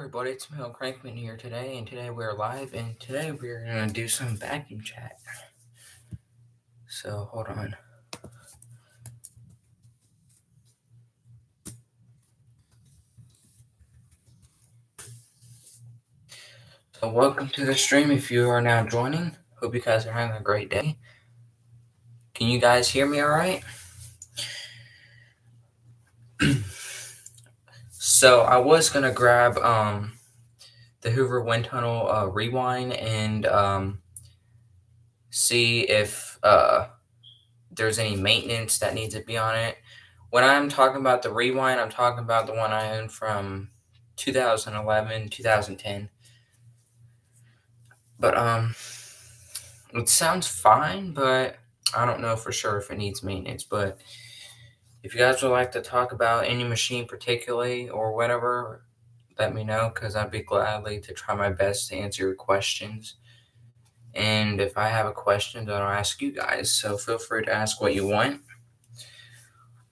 everybody, it's Mel Crankman here today, and today we're live, and today we're gonna do some vacuum chat. So hold on. So welcome to the stream if you are now joining. Hope you guys are having a great day. Can you guys hear me all right? So I was gonna grab the Hoover Wind Tunnel rewind and see if there's any maintenance that needs to be on it. When I'm talking about the rewind, I'm talking about the one I own from 2011, 2010. But it sounds fine, but I don't know for sure if it needs maintenance. But if you guys would like to talk about any machine particularly or whatever, let me know, because I'd be gladly to try my best to answer your questions. And if I have a question, then I'll ask you guys. So feel free to ask what you want.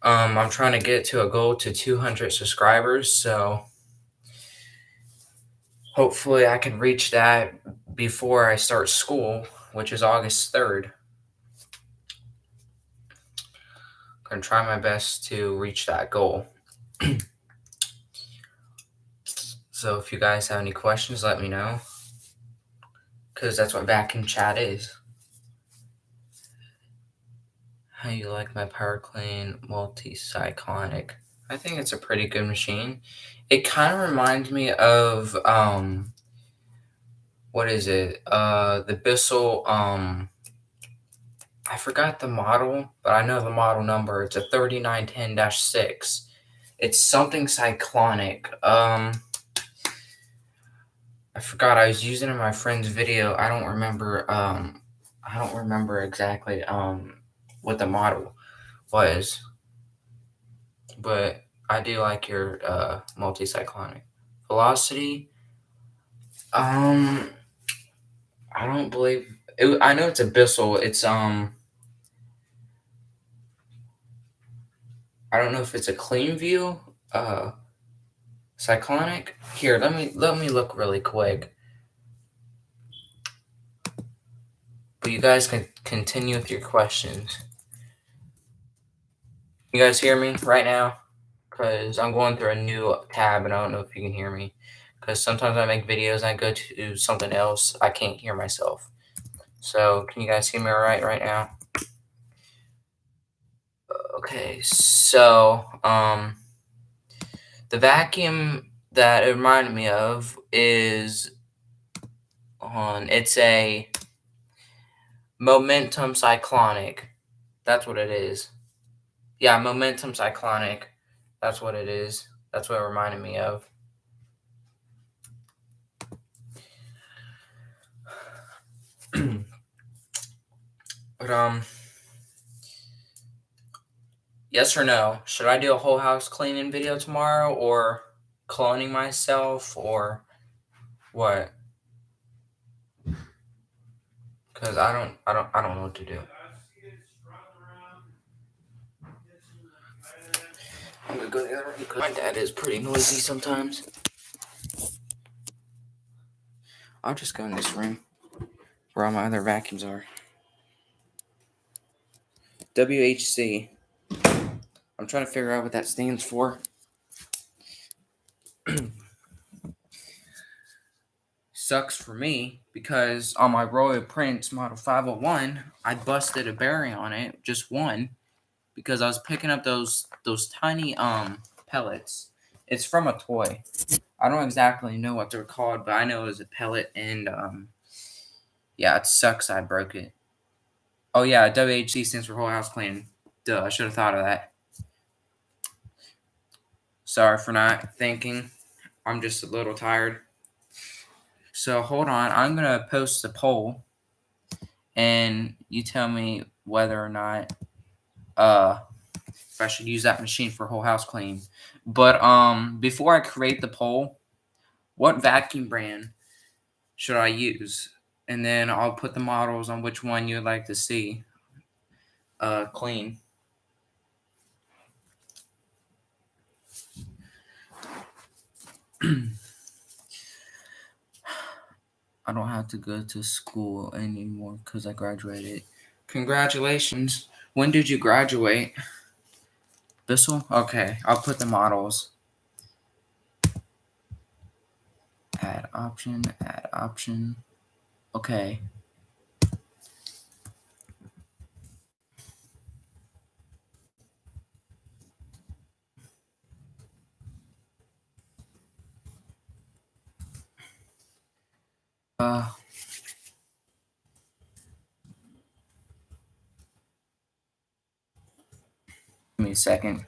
I'm trying to get to a goal to 200 subscribers, so hopefully I can reach that before I start school, which is August 3rd. I'm going to try my best to reach that goal. So if you guys have any questions, let me know, because that's what vacuum chat is. How you like my PowerClean multi-cyclonic? I think it's a pretty good machine. It kind of reminds me of what is it? The Bissell. I forgot the model, but I know the model number. It's a 3910-6. It's something cyclonic. I forgot. I was using it in my friend's video. I don't remember. I don't remember exactly what the model was, but I do like your multi-cyclonic. Velocity. I don't believe it. I know it's a Bissell. It's I don't know if it's a Clean View. Cyclonic. Here, let me look really quick. But you guys can continue with your questions. You guys hear me right now? Because I'm going through a new tab and I don't know if you can hear me. Because sometimes I make videos and I go to something else, I can't hear myself. So can you guys hear me all right now? Okay, so the vacuum that it reminded me of is it's a Momentum Cyclonic. That's what it is. Yeah, Momentum Cyclonic. That's what it is. That's what it reminded me of. But yes or no? Should I do a whole house cleaning video tomorrow, or cloning myself, or what? Because I don't know what to do. I'm gonna go to the other room because my dad is pretty noisy sometimes. I'll just go in this room where all my other vacuums are. WHC. I'm trying to figure out what that stands for. Sucks for me because on my Royal Prince Model 501, I busted a bearing on it, just one, because I was picking up those tiny pellets. It's from a toy. I don't exactly know what they're called, but I know it was a pellet, and yeah, it sucks I broke it. Oh yeah, WHC stands for whole house cleaning. Duh, I should have thought of that. Sorry for not thinking. I'm just a little tired. So hold on, I'm gonna post a poll, and you tell me whether or not if I should use that machine for whole house clean. But before I create the poll, what vacuum brand should I use? And then I'll put the models on which one you'd like to see clean. I don't have to go to school anymore because I graduated. Congratulations. When did you graduate? Bissell? Okay, I'll put the models. Add option, add option. Okay. Uh, Give me a second.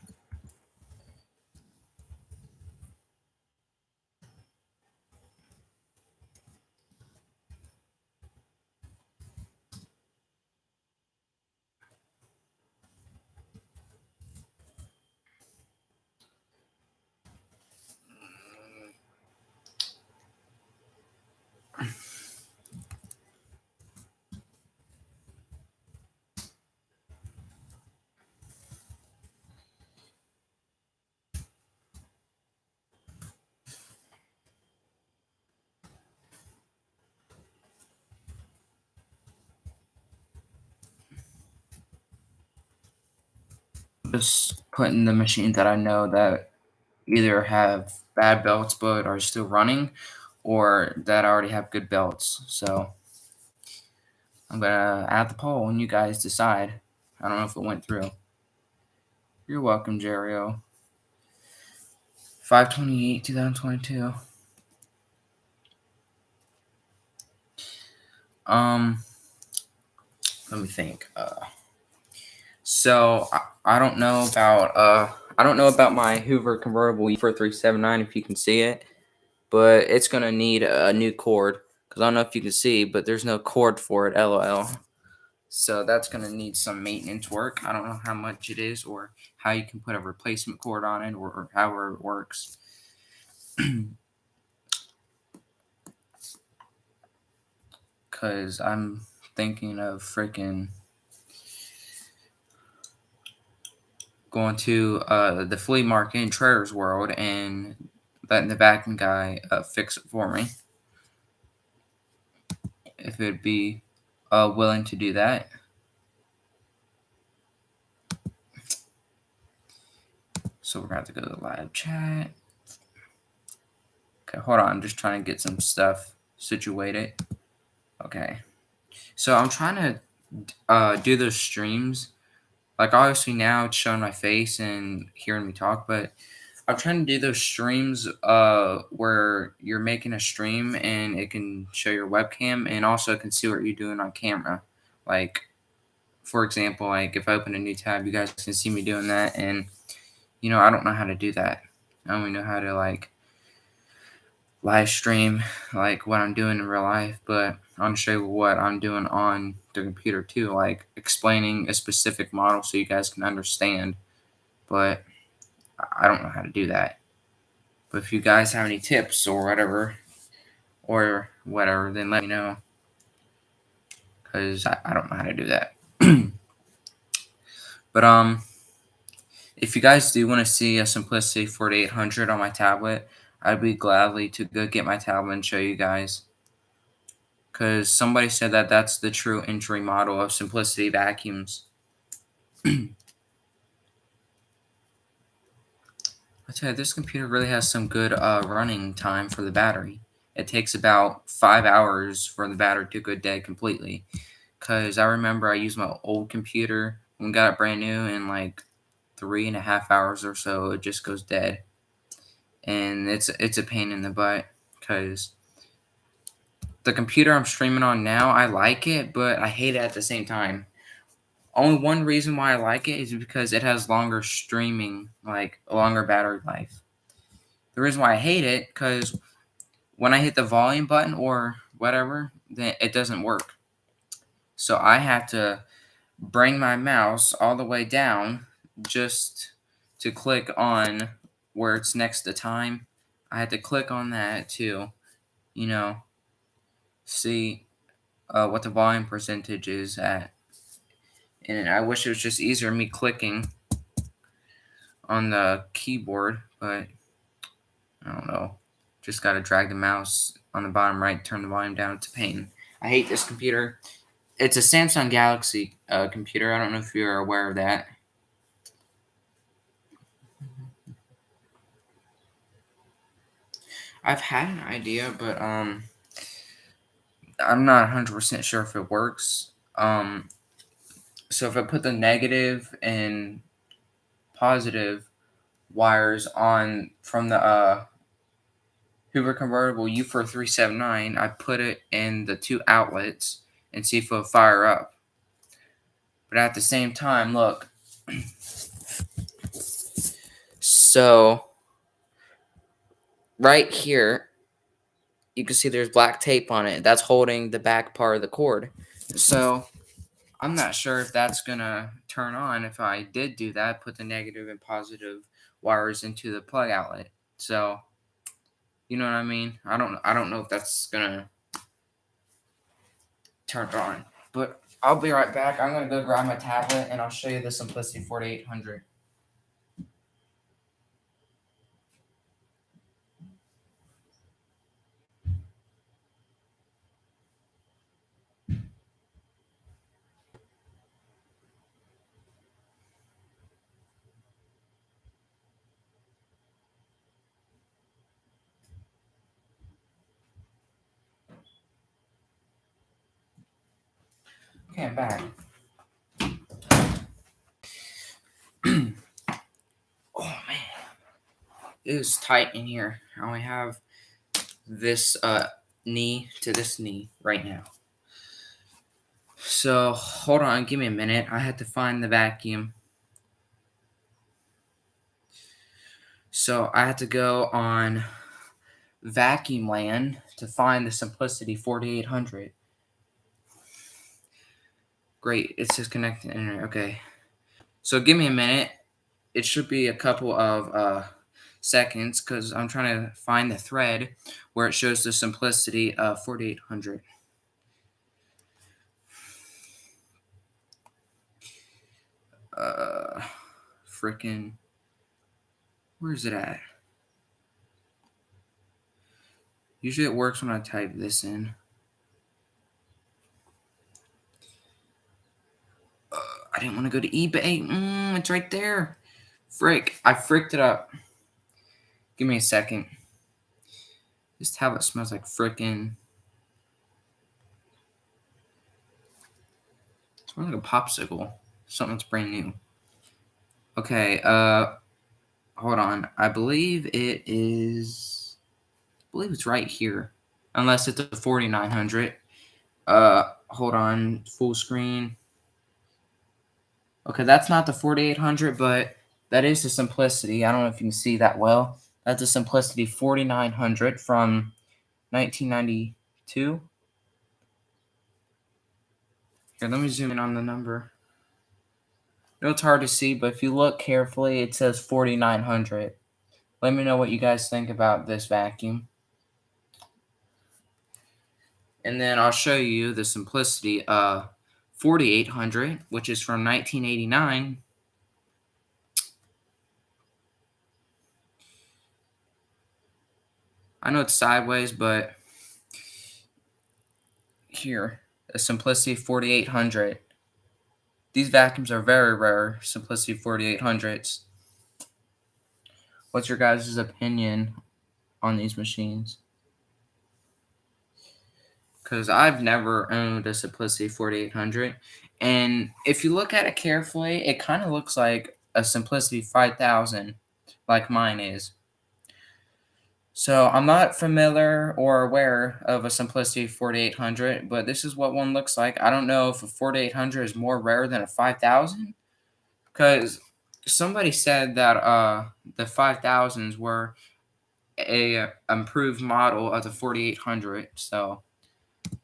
Just putting the machines that I know that either have bad belts but are still running or that already have good belts. So I'm gonna add the poll and you guys decide. I don't know if it went through. You're welcome, Jerio. 5/28, 2022. Um, Let me think. So I don't know about my Hoover convertible E4379 if you can see it, but it's gonna need a new cord because I don't know if you can see, but there's no cord for it. LOL. So that's gonna need some maintenance work. I don't know how much it is or how you can put a replacement cord on it or however it works. Cause I'm thinking of freaking going to the flea market in Trader's World and letting the vacuum guy fix it for me. If it'd be willing to do that. So we're going to have to go to the live chat. Okay, hold on. I'm just trying to get some stuff situated. Okay. So I'm trying to do those streams. Like, obviously now it's showing my face and hearing me talk, but I'm trying to do those streams where you're making a stream and it can show your webcam and also can see what you're doing on camera. Like, for example, like if I open a new tab, you guys can see me doing that. And, I don't know how to do that. I only know how to, like, live stream, like, what I'm doing in real life. But I want to show you what I'm doing on the computer, too. Like, explaining a specific model so you guys can understand. But I don't know how to do that. But if you guys have any tips or whatever, then let me know. Because I don't know how to do that. But, if you guys do want to see a Simplicity 4800 on my tablet, I'd be gladly to go get my tablet and show you guys. Because somebody said that that's the true entry model of Simplicity vacuums. I tell you, this computer really has some good running time for the battery. It takes about 5 hours for the battery to go dead completely. Because I remember I used my old computer when I got it brand new, and like 3.5 hours or so, it just goes dead. And it's a pain in the butt because the computer I'm streaming on now, I like it, but I hate it at the same time. Only one reason why I like it is because it has longer streaming, like a longer battery life. The reason why I hate it, because when I hit the volume button or whatever, then it doesn't work. So I have to bring my mouse all the way down just to click on where it's next to time. I had to click on that to, see what the volume percentage is at. And I wish it was just easier me clicking on the keyboard, but I don't know. Just got to drag the mouse on the bottom right, turn the volume down. It's a pain. I hate this computer. It's a Samsung Galaxy computer. I don't know if you're aware of that. I've had an idea, but I'm not 100% sure if it works. So if I put the negative and positive wires on from the Hoover convertible U4379, I put it in the two outlets and see if it'll fire up. But at the same time, look. So right here, you can see there's black tape on it. That's holding the back part of the cord. So I'm not sure if that's gonna turn on if I did do that, put the negative and positive wires into the plug outlet. So you know what I mean? I don't know if that's gonna turn it on. But I'll be right back. I'm gonna go grab my tablet and I'll show you the Simplicity 4800. Okay, I'm back. Oh man, it is tight in here. I only have this knee to this knee right now. So hold on, give me a minute. I had to find the vacuum. So I had to go on Vacuum Land to find the Simplicity 4800. Great, it's just connecting internet. Okay. So give me a minute. It should be a couple of seconds because I'm trying to find the thread where it shows the Simplicity 4800. Freaking, where's it at? Usually it works when I type this in. I didn't want to go to eBay. It's right there. Frick, I fricked it up. Give me a second. This tablet smells like frickin'. It smells like a popsicle. Something that's brand new. Okay, hold on. I believe it's right here. Unless it's a 4900. Hold on. Full screen. Okay, that's not the 4800, but that is the Simplicity. I don't know if you can see that well. That's the Simplicity 4900 from 1992. Here, let me zoom in on the number. I know it's hard to see, but if you look carefully, it says 4900. Let me know what you guys think about this vacuum. And then I'll show you the Simplicity 4800, which is from 1989. I know it's sideways, but here, a Simplicity 4800. These vacuums are very rare, Simplicity 4800s. What's your guys' opinion on these machines? Because I've never owned a Simplicity 4800. And if you look at it carefully, it kind of looks like a Simplicity 5000, like mine is. So I'm not familiar or aware of a Simplicity 4800, but this is what one looks like. I don't know if a 4800 is more rare than a 5000, because somebody said that the 5000s were a improved model of the 4800. So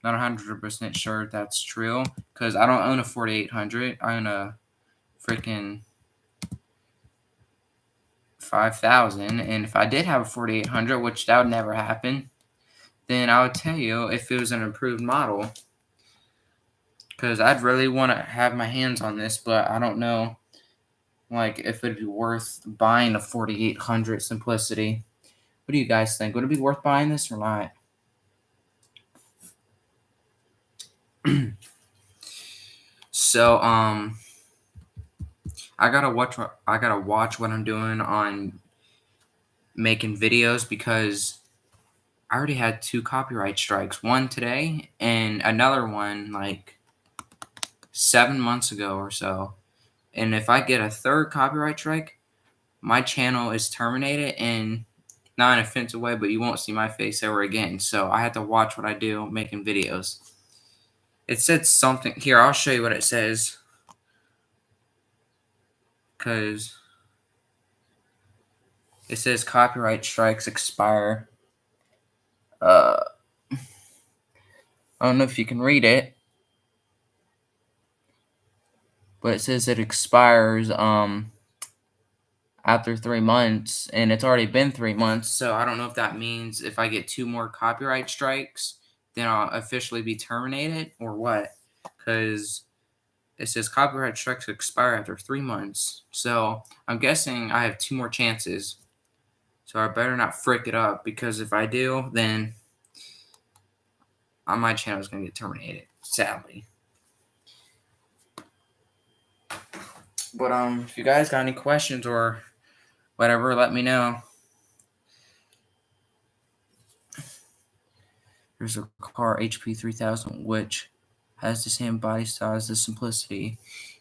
not 100% sure if that's true, because I don't own a 4800. I own a freaking 5000, and if I did have a 4800, which that would never happen, then I would tell you if it was an improved model, because I'd really want to have my hands on this, but I don't know like if it'd be worth buying a 4800 Simplicity. What do you guys think? Would it be worth buying this or not? So I gotta watch what I'm doing on making videos because I already had 2 copyright strikes. One today and another one like 7 months ago or so. And if I get a third copyright strike, my channel is terminated, and not in an offensive way, but you won't see my face ever again. So I have to watch what I do making videos. It said something here. I'll show you what it says, because it says copyright strikes expire. I don't know if you can read it, but it says it expires after 3 months, and it's already been 3 months. So I don't know if that means if I get 2 more copyright strikes, then I'll officially be terminated or what. Because it says copyright strikes expire after 3 months. So I'm guessing I have 2 more chances. So I better not frick it up, because if I do, then my channel is going to get terminated, sadly. But if you guys got any questions or whatever, let me know. There's a car, HP 3000, which has the same body style as the Simplicity.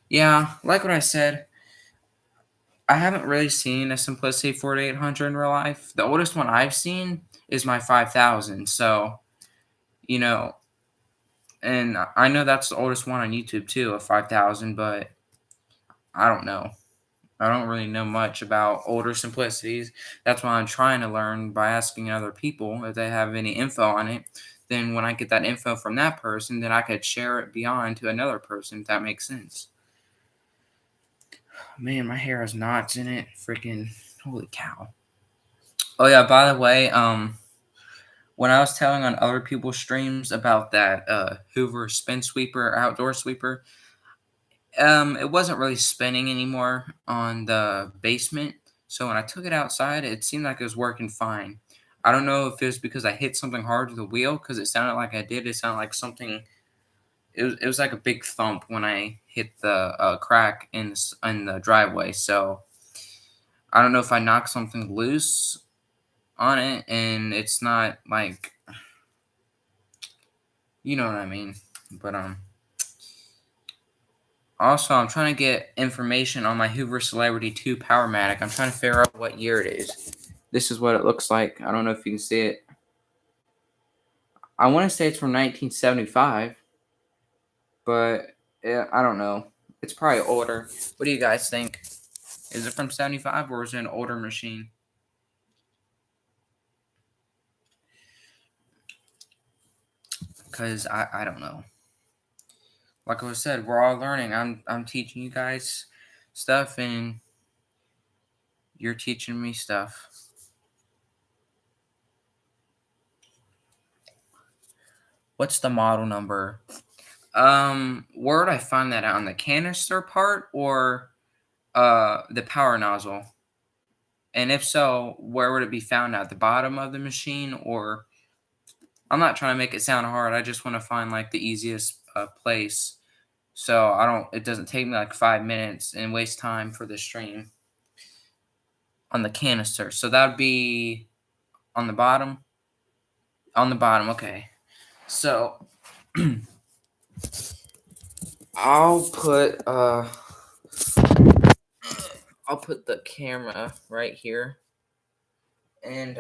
Yeah, like what I said, I haven't really seen a Simplicity 4800 in real life. The oldest one I've seen is my 5000. So, you know, and I know that's the oldest one on YouTube too, a 5000, but I don't know. I don't really know much about older Simplicities. That's why I'm trying to learn by asking other people if they have any info on it. Then when I get that info from that person, then I could share it beyond to another person, if that makes sense. Man, my hair has knots in it. Freaking holy cow. Oh yeah, by the way, when I was telling on other people's streams about that Hoover spin sweeper, outdoor sweeper, it wasn't really spinning anymore on the basement. So when I took it outside, it seemed like it was working fine. I don't know if it was because I hit something hard with the wheel, because it sounded like I did. It sounded like something. It was like a big thump when I hit the crack in the driveway. So I don't know if I knocked something loose on it, and it's not like, you know what I mean. But also, I'm trying to get information on my Hoover Celebrity 2 Powermatic. I'm trying to figure out what year it is. This is what it looks like. I don't know if you can see it. I want to say it's from 1975, but I don't know. It's probably older. What do you guys think? Is it from 75, or is it an older machine? Because I don't know. Like I said, we're all learning. I'm teaching you guys stuff, and you're teaching me stuff. What's the model number? Where would I find that out? On the canister part, or the power nozzle? And if so, where would it be found at the bottom of the machine? Or I'm not trying to make it sound hard. I just want to find like the easiest place, so it doesn't take me like 5 minutes and waste time for the stream. On the canister, so that would be on the bottom. On the bottom, okay. So I'll put the camera right here, and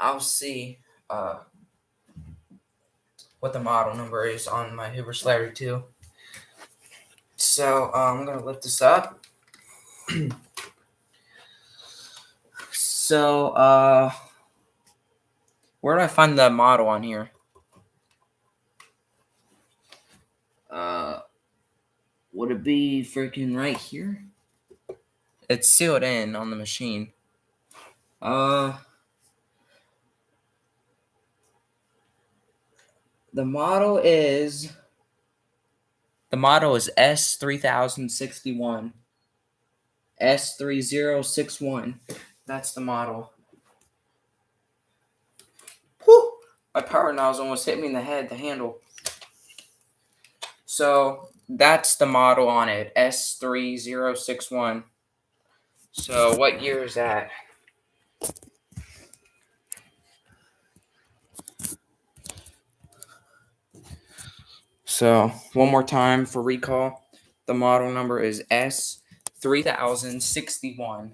I'll see what the model number is on my Hoover Celebrity 2. So I'm gonna lift this up. So where do I find the model on here? Would it be freaking right here? It's sealed in on the machine. The model is S3061. S3061. That's the model. Whew! My power nozzle almost hit me in the head, the handle. So that's the model on it, S3061. So what year is that? So one more time for recall, the model number is S3061.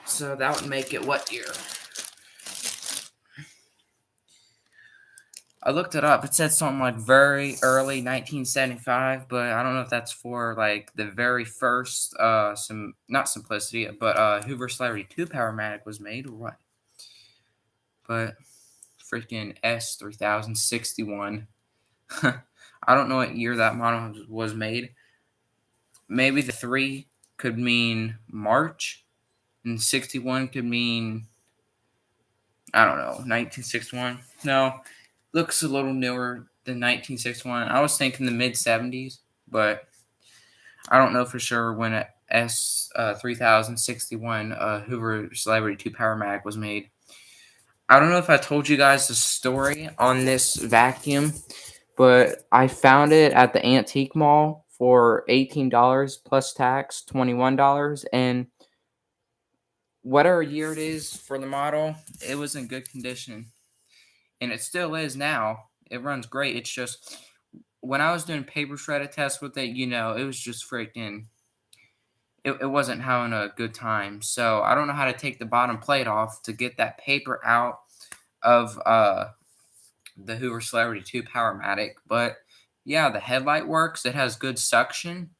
So that would make it what year? I looked it up. It said something like very early 1975, but I don't know if that's for like the very first some not Simplicity, but Hoover Celebrity 2 Powermatic was made or what. But freaking S3061. I don't know what year that model was made. Maybe the 3 could mean March and 61 could mean, I don't know, 1961. No, looks a little newer than 1961. I was thinking the mid 70s, but I don't know for sure when a S3061 Hoover Celebrity 2 Powermatic was made. I don't know if I told you guys the story on this vacuum, but I found it at the antique mall for $18 plus tax, $21, and whatever year it is for the model, it was in good condition, and it still is now. It runs great. It's just when I was doing paper shredder tests with it, it was just freaking. It wasn't having a good time. So I don't know how to take the bottom plate off to get that paper out of the Hoover Celebrity 2 Powermatic. But yeah, the headlight works. It has good suction.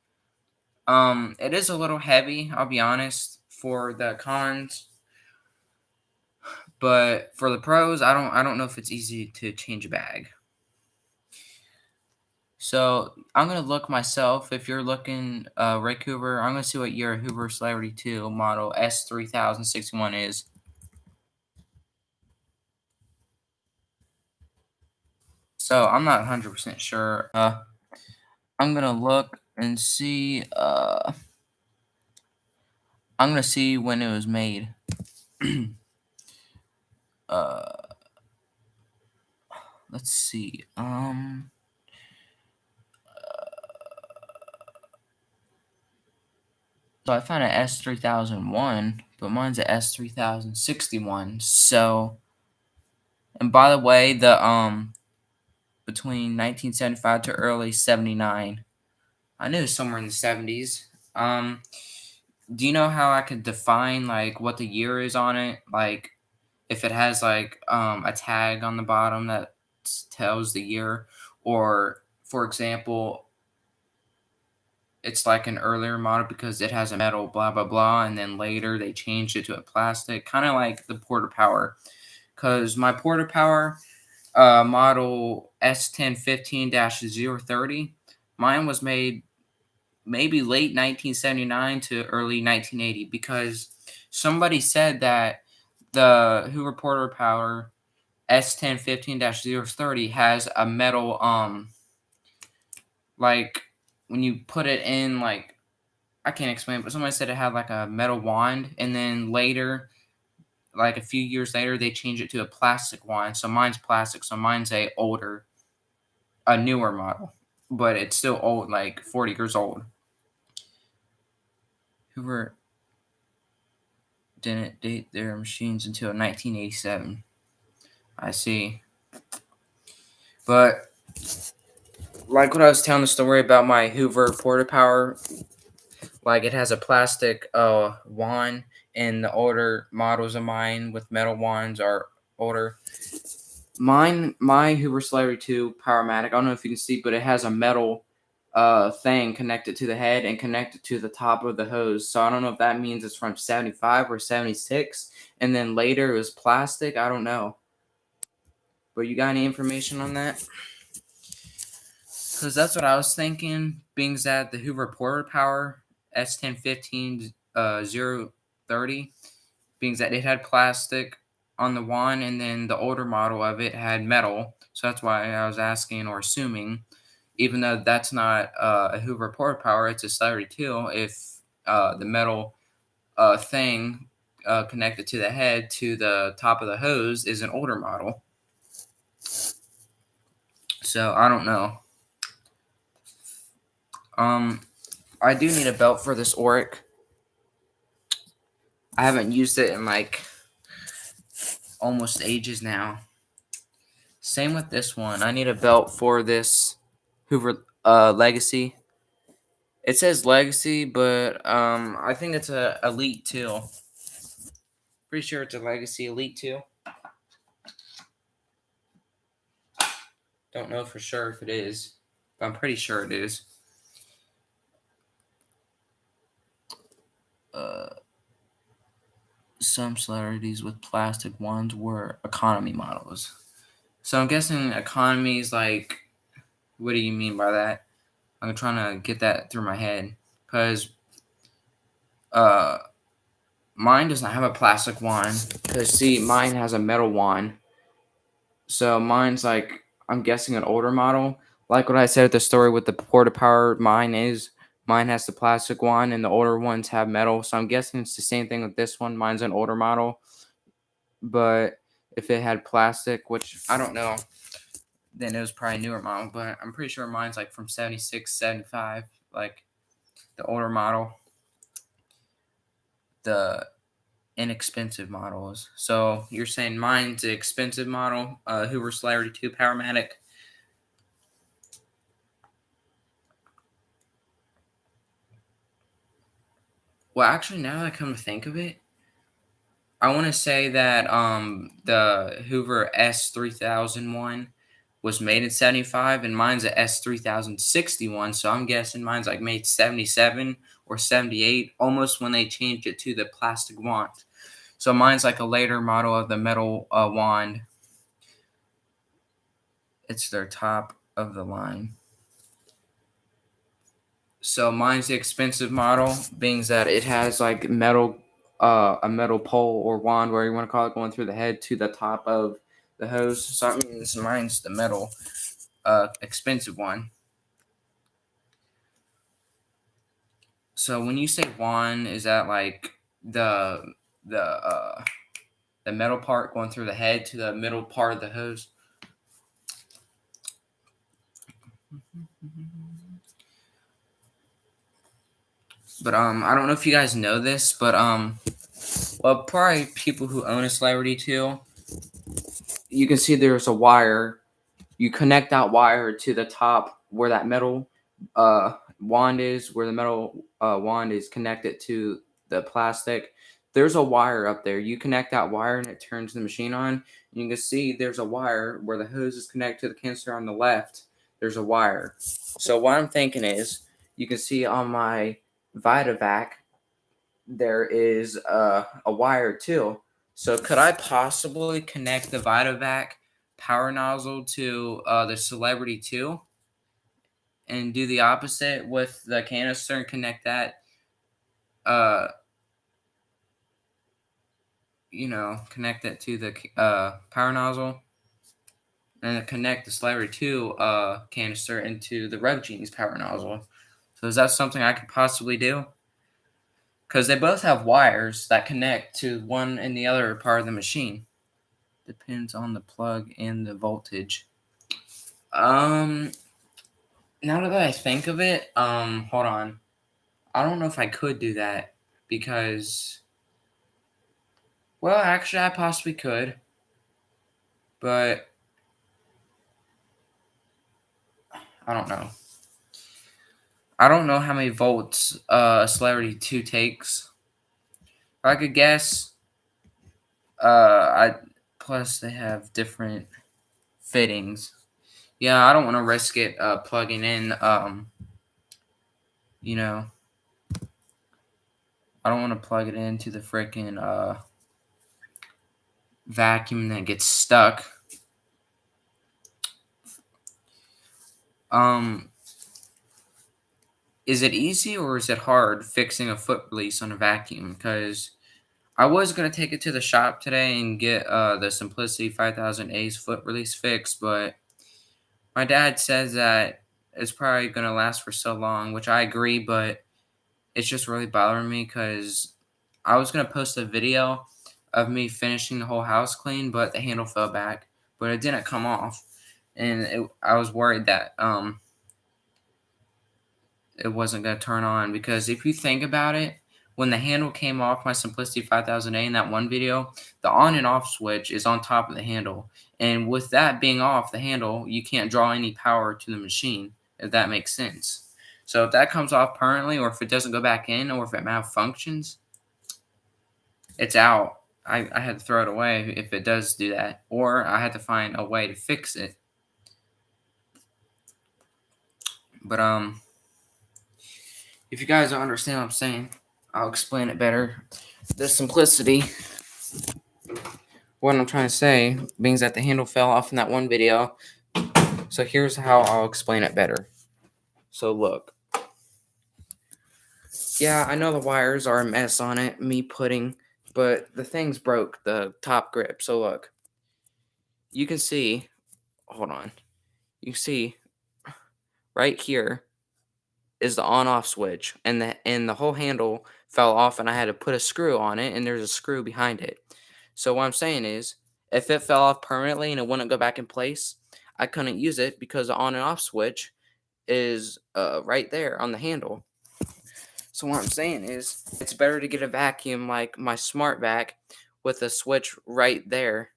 It is a little heavy, I'll be honest, for the cons. But for the pros, I don't know if it's easy to change a bag. So I'm gonna look myself. If you're looking, Rick Hoover, I'm gonna see what year Hoover Celebrity 2 model S3061 is. So I'm not 100% sure. I'm gonna look and see. I'm gonna see when it was made. uh, let's see. So I found an S3001, but mine's a S3061. So, and by the way, the between 1975 to early 79, I knew it was somewhere in the 70s. Do you know how I could define like what the year is on it? Like if it has like a tag on the bottom that tells the year, or for example, it's like an earlier model because it has a metal blah blah blah, and then later they changed it to a plastic, kind of like the Porter Power. Because my Porter Power model S1015-030, mine was made maybe late 1979 to early 1980 because somebody said that the Hoover Porter Power S1015-030 has a metal like when you put it in, like I can't explain it, but somebody said it had like a metal wand, and then later, like a few years later, they changed it to a plastic wand. So mine's plastic, so mine's a newer model, but it's still old, like 40 years old. Hoover didn't date their machines until 1987. I see. But like what I was telling the story about my Hoover Porter Power, like it has a plastic wand, and the older models of mine with metal wands are older. My Hoover Celebrity 2 Powermatic, I don't know if you can see, but it has a metal thing connected to the head and connected to the top of the hose. So I don't know if that means it's from 75 or 76, and then later it was plastic. I don't know. But you got any information on that? Because that's what I was thinking, being that the Hoover Porter Power S1015 030, being that it had plastic on the wand, and then the older model of it had metal. So that's why I was asking or assuming, even though that's not a Hoover Porter Power, it's a Celebrity 2, if the metal thing connected to the head to the top of the hose is an older model. So I don't know. I do need a belt for this Oric. I haven't used it in like almost ages now. Same with this one. I need a belt for this Hoover Legacy. It says Legacy, but I think it's a Elite 2. Pretty sure it's a Legacy Elite 2. Don't know for sure if it is, but I'm pretty sure it is. Some celebrities with plastic ones were economy models. So I'm guessing economy is like, what do you mean by that? I'm trying to get that through my head because uh, mine doesn't have a plastic wand. Because see, mine has a metal wand. So mine's like, I'm guessing an older model. Like what I said at the story with the Porta Power, mine has the plastic one, and the older ones have metal. So I'm guessing it's the same thing with this one. Mine's an older model, but if it had plastic, which I don't know, then it was probably a newer model. But I'm pretty sure mine's like from 76, 75, like the older model, the inexpensive models. So you're saying mine's the expensive model, Hoover Celebrity 2 Powermatic. Well, actually, now that I come to think of it, I want to say that the Hoover S3001 was made in 75, and mine's a S3061. So I'm guessing mine's like made 77 or 78, almost when they changed it to the plastic wand. So mine's like a later model of the metal wand. It's their top of the line. So mine's the expensive model, being that it has like metal, a metal pole or wand, where you want to call it, going through the head to the top of the hose. So that means mine's the metal, expensive one. So when you say wand, is that like the uh, the metal part going through the head to the middle part of the hose? But I don't know if you guys know this, but well, probably people who own a Celebrity 2, you can see there's a wire. You connect that wire to the top where that metal wand is, where the metal wand is connected to the plastic. There's a wire up there. You connect that wire and it turns the machine on. You can see there's a wire where the hose is connected to the canister on the left. There's a wire. So what I'm thinking is, you can see on my Vitavac, there is a wire too. So could I possibly connect the Vitavac power nozzle to the Celebrity 2 and do the opposite with the canister and connect that, uh, connect it to the power nozzle and connect the Celebrity 2 canister into the Rev Genies power nozzle. So is that something I could possibly do? Because they both have wires that connect to one and the other part of the machine. Depends on the plug and the voltage. Um, Now that I think of it, hold on. I don't know if I could do that because, well, actually, I possibly could, but I don't know. I don't know how many volts Celebrity 2 takes. If I could guess, I plus they have different fittings. Yeah, I don't want to risk it plugging in. You know, I don't want to plug it into the freaking vacuum that gets stuck. Um, is it easy or is it hard fixing a foot release on a vacuum? Because I was gonna take it to the shop today and get the Simplicity 5000A's foot release fixed, but my dad says that it's probably gonna last for so long, which I agree, but it's just really bothering me because I was gonna post a video of me finishing the whole house clean, but the handle fell back, but it didn't come off, and I was worried that it wasn't going to turn on. Because if you think about it, when the handle came off my Simplicity 5000A in that one video, the on and off switch is on top of the handle. And with that being off the handle, you can't draw any power to the machine, if that makes sense. So if that comes off permanently, or if it doesn't go back in, or if it malfunctions, it's out. I had to throw it away if it does do that, or I had to find a way to fix it. But if you guys don't understand what I'm saying, I'll explain it better. The Simplicity, what I'm trying to say, means that the handle fell off in that one video. So here's how I'll explain it better. So look. Yeah, I know the wires are a mess on it, but the thing's broke, the top grip. So look. You can see, hold on. You can see right here is the on-off switch, and the whole handle fell off, and I had to put a screw on it, and there's a screw behind it. So what I'm saying is, if it fell off permanently and it wouldn't go back in place, I couldn't use it because the on and off switch is right there on the handle. So what I'm saying is, it's better to get a vacuum like my Smart Vac with a switch right there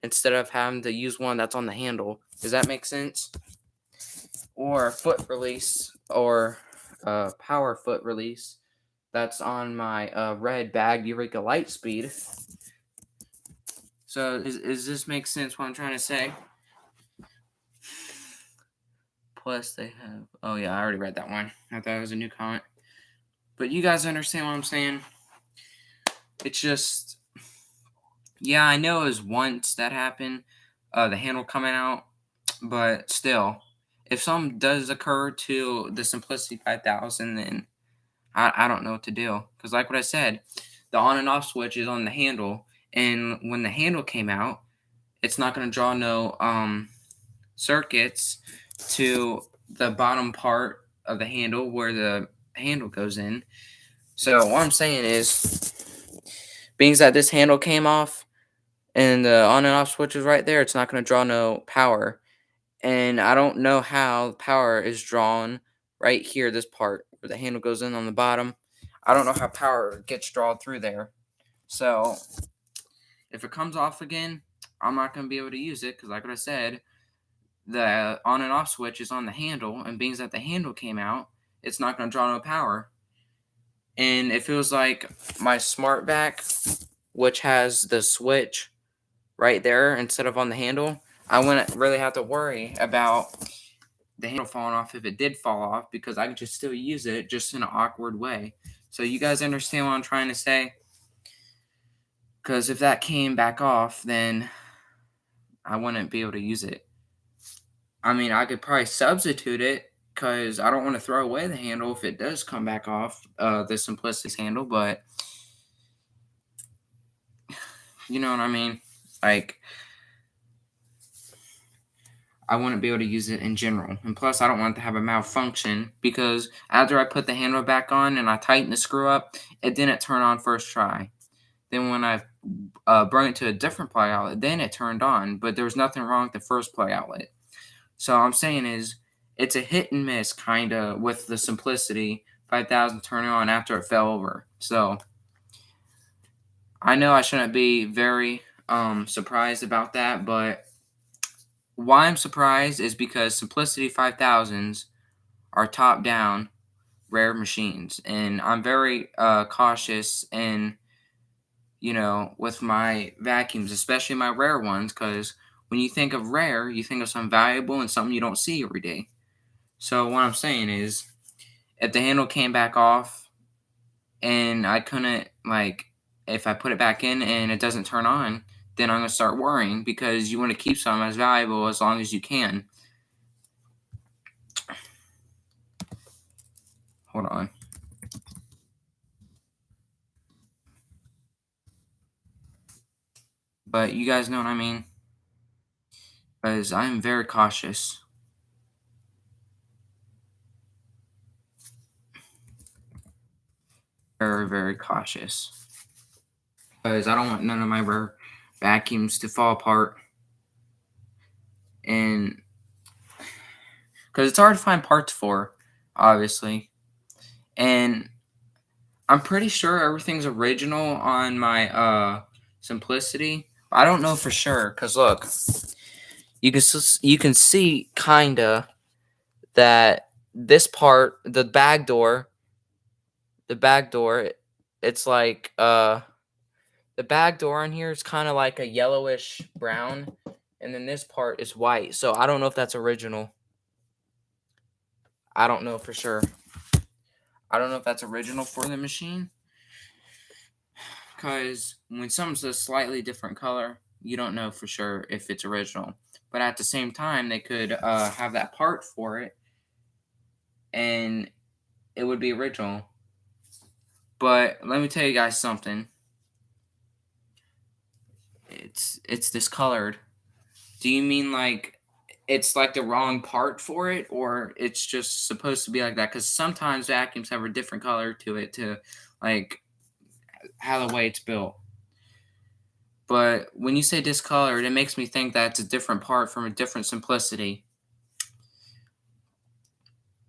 instead of having to use one that's on the handle. Does that make sense? Or foot release, or power foot release that's on my red bag Eureka Lightspeed. So does this make sense what I'm trying to say? Plus they have, oh yeah, I already read that one. I thought it was a new comment. But you guys understand what I'm saying? It's just, yeah, I know it was once that happened, the handle coming out, but still, if something does occur to the Simplicity 5000, then I don't know what to do. Because like what I said, the on and off switch is on the handle, and when the handle came out, it's not going to draw no circuits to the bottom part of the handle where the handle goes in. So what I'm saying is, being that this handle came off and the on and off switch is right there, it's not going to draw no power. And I don't know how power is drawn right here, this part where the handle goes in on the bottom. I don't know how power gets drawn through there. So if it comes off again, I'm not going to be able to use it because, like what I said, the on and off switch is on the handle, and being that the handle came out, it's not going to draw no power. And it feels like my Smart Vac, which has the switch right there instead of on the handle, I wouldn't really have to worry about the handle falling off if it did fall off, because I could just still use it, just in an awkward way. So you guys understand what I'm trying to say? Because if that came back off, then I wouldn't be able to use it. I mean, I could probably substitute it, because I don't want to throw away the handle if it does come back off, the Simplicity's handle, but you know what I mean? Like, I wouldn't be able to use it in general. And plus, I don't want it to have a malfunction, because after I put the handle back on and I tightened the screw up, it didn't turn on first try. Then when I brought it to a different plug outlet, then it turned on, but there was nothing wrong with the first plug outlet. So I'm saying is, it's a hit and miss kind of with the Simplicity 5000 turning on after it fell over. So I know I shouldn't be very surprised about that, but why I'm surprised is because Simplicity 5000s are top-down rare machines, and I'm very cautious in, with my vacuums, especially my rare ones, because when you think of rare, you think of something valuable and something you don't see every day. So what I'm saying is, if the handle came back off and I couldn't, if I put it back in and it doesn't turn on, then I'm going to start worrying, because you want to keep something as valuable as long as you can. Hold on. But you guys know what I mean? Because I'm very cautious. Very, very cautious. Because I don't want none of my rare vacuums to fall apart. And because it's hard to find parts for. obviously. And I'm pretty sure everything's original on my Simplicity. I don't know for sure cuz look, you can see kinda that this part, the back door, it's like the back door on here is kind of like a yellowish brown, and then this part is white. So I don't know if that's original. I don't know for sure. I don't know if that's original for the machine, because when something's a slightly different color, you don't know for sure if it's original. But at the same time, they could have that part for it, and it would be original. But let me tell you guys something. It's discolored. Do you mean like it's like the wrong part for it, or it's just supposed to be like that? Because sometimes vacuums have a different color to it to like how the way it's built. But when you say discolored, it makes me think that it's a different part from a different Simplicity.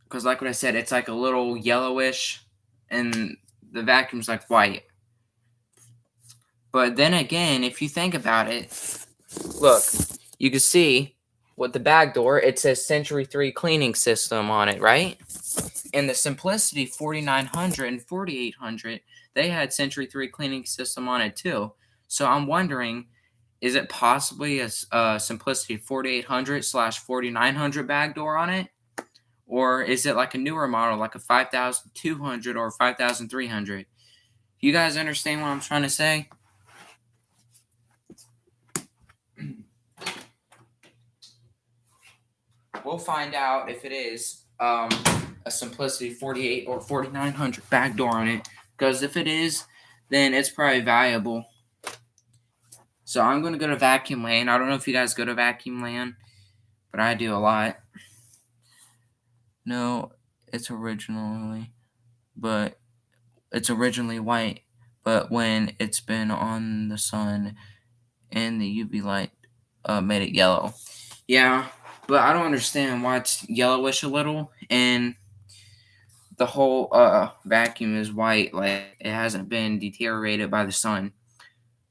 Because like what I said, it's like a little yellowish, and the vacuum's like white. But then again, if you think about it, look, you can see with the back door, it says Century 3 cleaning system on it, right? And the Simplicity 4900 and 4800, they had Century 3 cleaning system on it too. So I'm wondering, is it possibly a Simplicity 4800 slash 4900 back door on it? Or is it like a newer model, like a 5200 or 5300? You guys understand what I'm trying to say? We'll find out if it is a Simplicity 48 or 4900 back door on it. Because if it is, then it's probably valuable. So I'm going to go to Vacuum Land. I don't know if you guys go to Vacuum Land, but I do a lot. No, it's originally white, but when it's been on the sun and the UV light made it yellow. Yeah, but I don't understand why it's yellowish a little, and the whole vacuum is white, like it hasn't been deteriorated by the sun.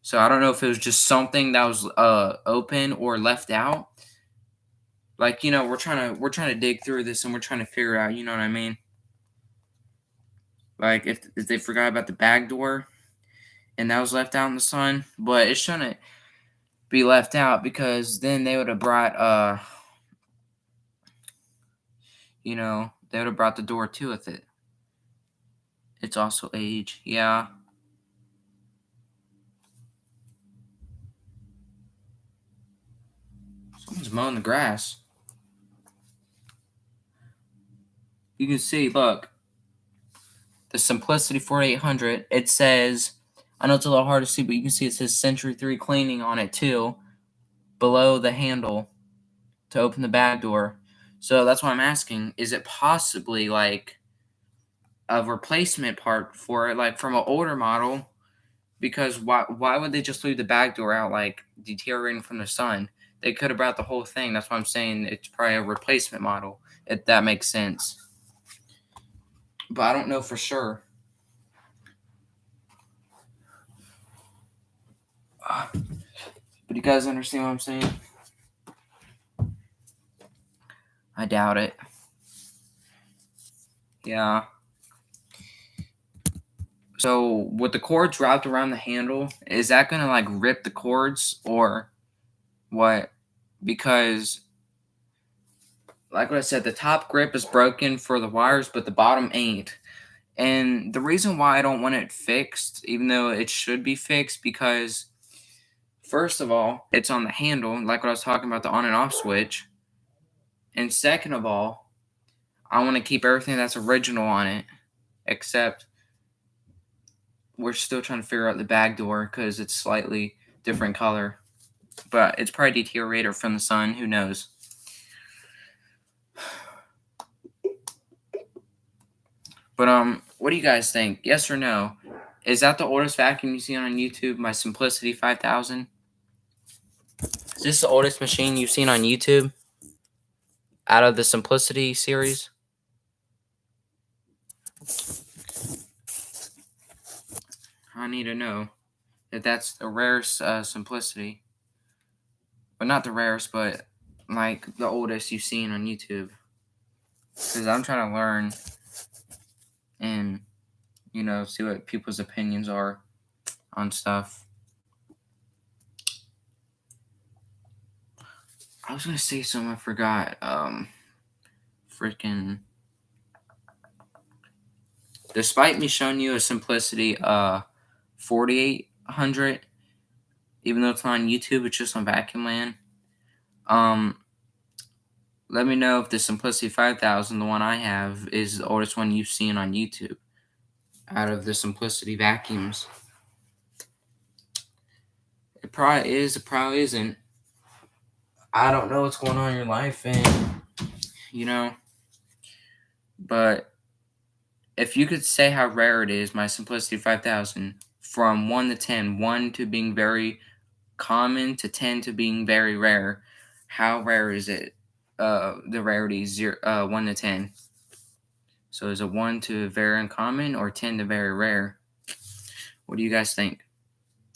So I don't know if it was just something that was open or left out. Like, we're trying to dig through this and we're trying to figure out, you know what I mean? Like if they forgot about the back door and that was left out in the sun, but it shouldn't be left out because then they would have brought they would have brought the door too with it. It's also age, yeah. Someone's mowing the grass. You can see, look, the Simplicity 4800. It says, I know it's a little hard to see, but you can see it says Century 3 cleaning on it too, below the handle to open the back door. So that's why I'm asking, is it possibly like a replacement part for it, like from an older model? Because why would they just leave the back door out, like deteriorating from the sun? They could have brought the whole thing. That's why I'm saying it's probably a replacement model, if that makes sense. But I don't know for sure. But you guys understand what I'm saying? I doubt it. Yeah. So with the cords wrapped around the handle, is that gonna like rip the cords or what? Because like what I said, the top grip is broken for the wires, but the bottom ain't. And the reason why I don't want it fixed, even though it should be fixed, because first of all, it's on the handle, like what I was talking about, the on and off switch. And second of all, I want to keep everything that's original on it, except we're still trying to figure out the back door because it's slightly different color. But it's probably deteriorated from the sun. Who knows? But what do you guys think? Yes or no? Is that the oldest vacuum you've seen on YouTube? My Simplicity 5000. Is this the oldest machine you've seen on YouTube out of the Simplicity series? I need to know if that's the rarest simplicity. But not the rarest, but like the oldest you've seen on YouTube. Because I'm trying to learn and, see what people's opinions are on stuff. I was going to say something, I forgot. Freaking. Despite me showing you a Simplicity 4800, even though it's not on YouTube, it's just on Vacuum Land. Let me know if the Simplicity 5000, the one I have, is the oldest one you've seen on YouTube out of the Simplicity vacuums. It probably is, it probably isn't. I don't know what's going on in your life, and but if you could say how rare it is, my Simplicity 5000, from 1 to 10, 1 to being very common to 10 to being very rare, how rare is it? The rarity is 1 to 10. So is it 1 to very uncommon or 10 to very rare? What do you guys think?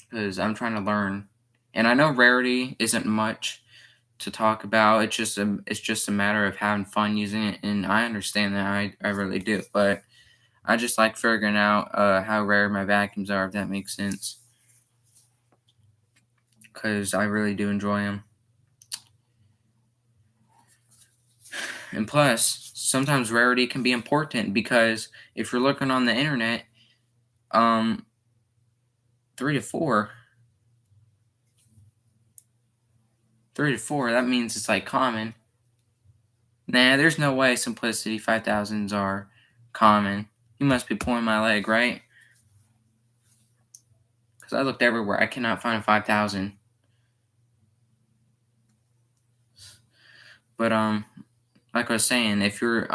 Because I'm trying to learn, and I know rarity isn't much to talk about. It's just a matter of having fun using it, and I understand that. I really do, but I just like figuring out how rare my vacuums are, if that makes sense, because I really do enjoy them. And plus, sometimes rarity can be important, because if you're looking on the internet, 3 to 4, that means it's like common. Nah, there's no way Simplicity 5000s are common. You must be pulling my leg, right? Because I looked everywhere. I cannot find a 5000. But like I was saying, if you're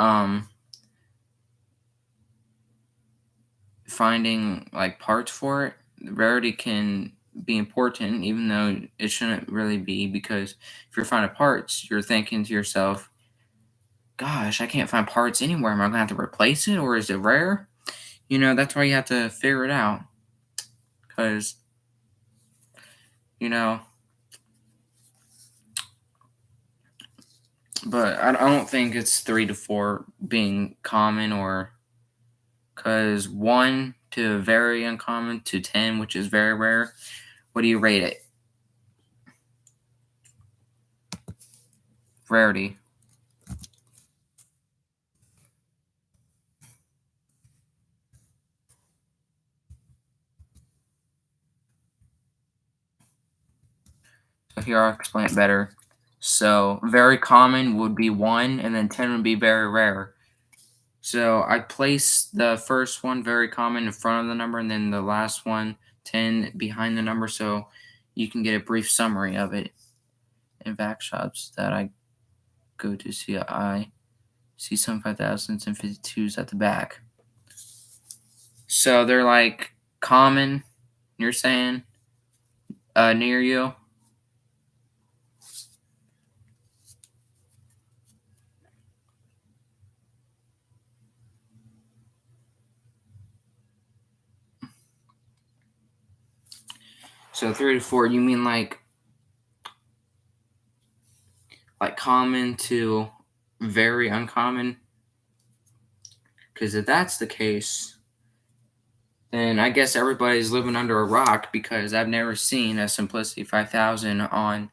finding like parts for it, rarity can be important, even though it shouldn't really be, because if you're finding parts, you're thinking to yourself, gosh, I can't find parts anywhere. Am I gonna have to replace it, or is it rare? That's why you have to figure it out, because but I don't think it's 3 to 4 being common, or because 1 to very uncommon to 10, which is very rare. What do you rate it? Rarity. So here I'll explain it better. So very common would be 1, and then 10 would be very rare. So I place the first one, very common, in front of the number, and then the last one, 10, behind the number, so you can get a brief summary of it. In vac shops that I go to see, I see some 5000s and 52s at the back. So they're like common, you're saying, near you? So 3 to 4, you mean like common to very uncommon? Because if that's the case, then I guess everybody's living under a rock, because I've never seen a Simplicity 5000 on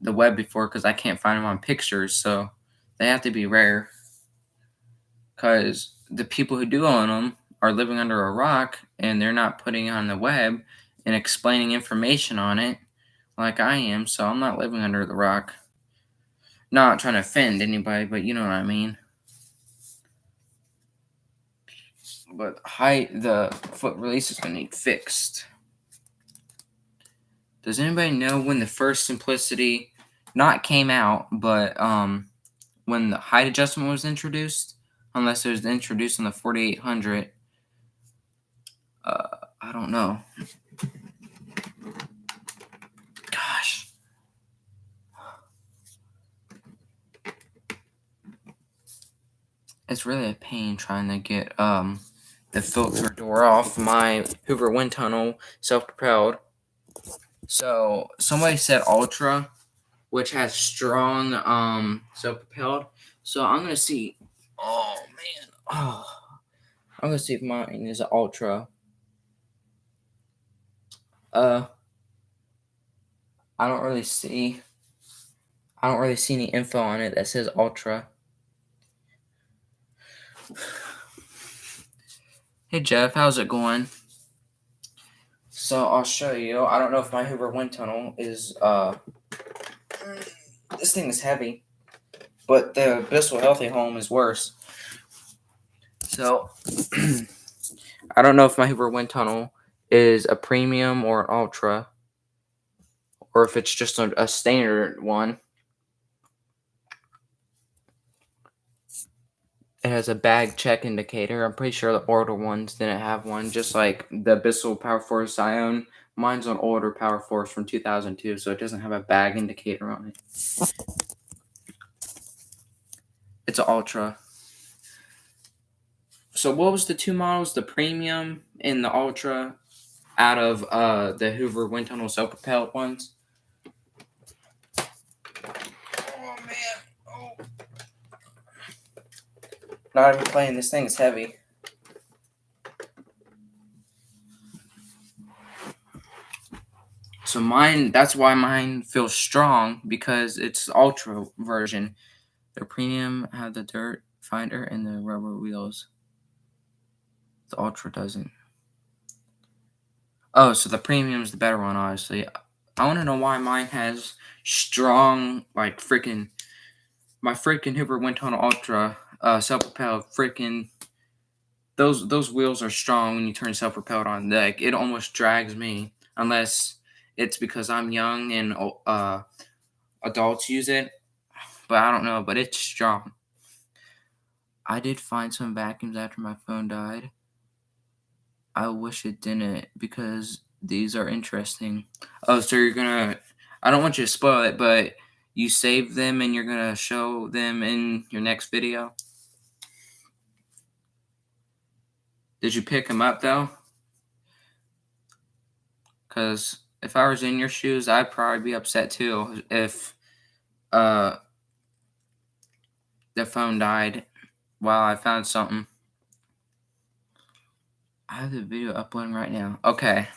the web before, because I can't find them on pictures, so they have to be rare. Because the people who do own them are living under a rock, and they're not putting it on the web and explaining information on it like I am, so I'm not living under the rock. Not trying to offend anybody, but you know what I mean. But the foot release is going to need fixed. Does anybody know when the first Simplicity not came out, but when the height adjustment was introduced? Unless it was introduced in the 4800. I don't know. Gosh. It's it's really a pain trying to get the filter door off my Hoover wind tunnel self-propelled. So somebody said Ultra, which has strong self-propelled. So I'm gonna see. Oh man. Oh, I'm gonna see if mine is an Ultra. Uh, I don't really see. I don't really see any info on it that says Ultra. Hey Jeff, how's it going? So I'll show you. I don't know if my Hoover wind tunnel is this thing is heavy, but the Bissell Healthy Home is worse. So I don't know if my Hoover wind tunnel is a premium or an ultra, or if it's just a standard one. It has a bag check indicator. I'm pretty sure the older ones didn't have one, just like the Bissell Power Force Zion. Mine's an older Power Force from 2002, so it doesn't have a bag indicator on it. It's an Ultra. So what was the two models, the Premium and the Ultra, out of the Hoover wind tunnel self-propelled ones? Oh man! Oh. Not even playing. This thing is heavy. So mine, that's why mine feels strong, because it's the Ultra version. The Premium had the dirt finder and the rubber wheels. The Ultra doesn't. Oh, so the Premium's the better one, obviously. I want to know why mine has strong, like freaking, my freaking Hoover wind tunnel Ultra self-propelled freaking. Those wheels are strong when you turn self-propelled on. Like it almost drags me, unless it's because I'm young and adults use it. But I don't know. But it's strong. I did find some vacuums after my phone died. I wish it didn't, because these are interesting. Oh, so you're gonna. I don't want you to spoil it, but you saved them and you're gonna show them in your next video. Did you pick them up though? Because if I was in your shoes, I'd probably be upset too if the phone died while I found something. I have the video uploading right now. Okay.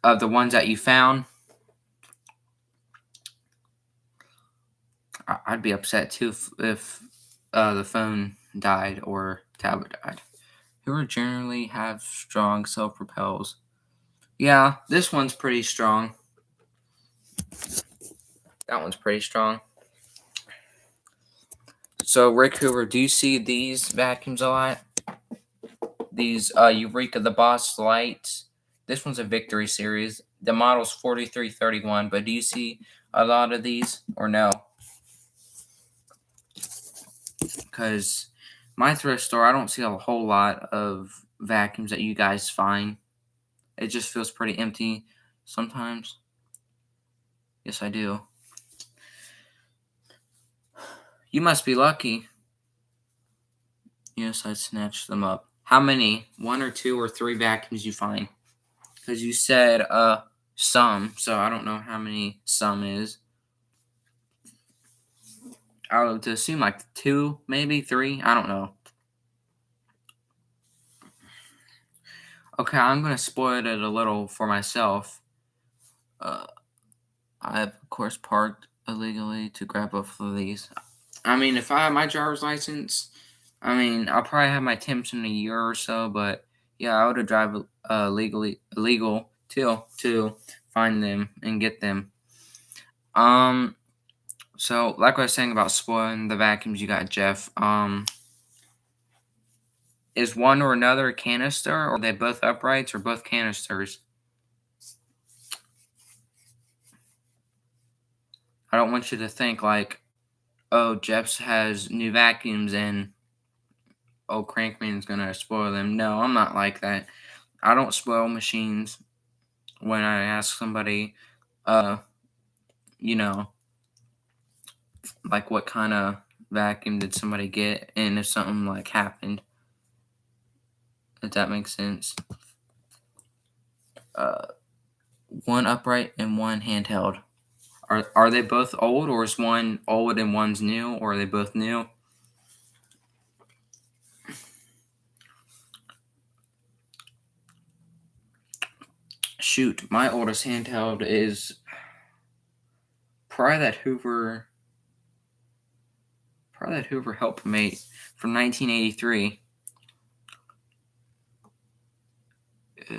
Of the ones that you found, I'd be upset too if the phone died or tablet died. Who generally have strong self-propels. Yeah, this one's pretty strong. That one's pretty strong. So, Rick Hoover, do you see these vacuums a lot? These Eureka the Boss lights. This one's a Victory series. The model's 4331, but do you see a lot of these or no? Because my thrift store, I don't see a whole lot of vacuums that you guys find. It just feels pretty empty sometimes. Yes, I do. You must be lucky. Yes, I snatched them up. How many? 1 or 2 or 3 vacuums you find? Because you said some, so I don't know how many some is. I would assume like 2, maybe 3. I don't know. Okay, I'm gonna spoil it a little for myself. I've of course parked illegally to grab both of these. I mean, if I had my driver's license, I mean, I'll probably have my temps in a year or so. But yeah, I would have drive illegal to find them and get them. So like I was saying about spoiling the vacuums, you got Jeff. Is one or another a canister, or are they both uprights, or both canisters? I don't want you to think like, oh, Jeff's has new vacuums and oh, Crankman's gonna spoil them. No, I'm not like that. I don't spoil machines when I ask somebody, uh, you know, like what kind of vacuum did somebody get, and if something like happened, if that makes sense. Uh, one upright and one handheld. Are they both old, or is one old and one's new, or are they both new? Shoot, my oldest handheld is probably that Hoover Helpmate from 1983. Uh,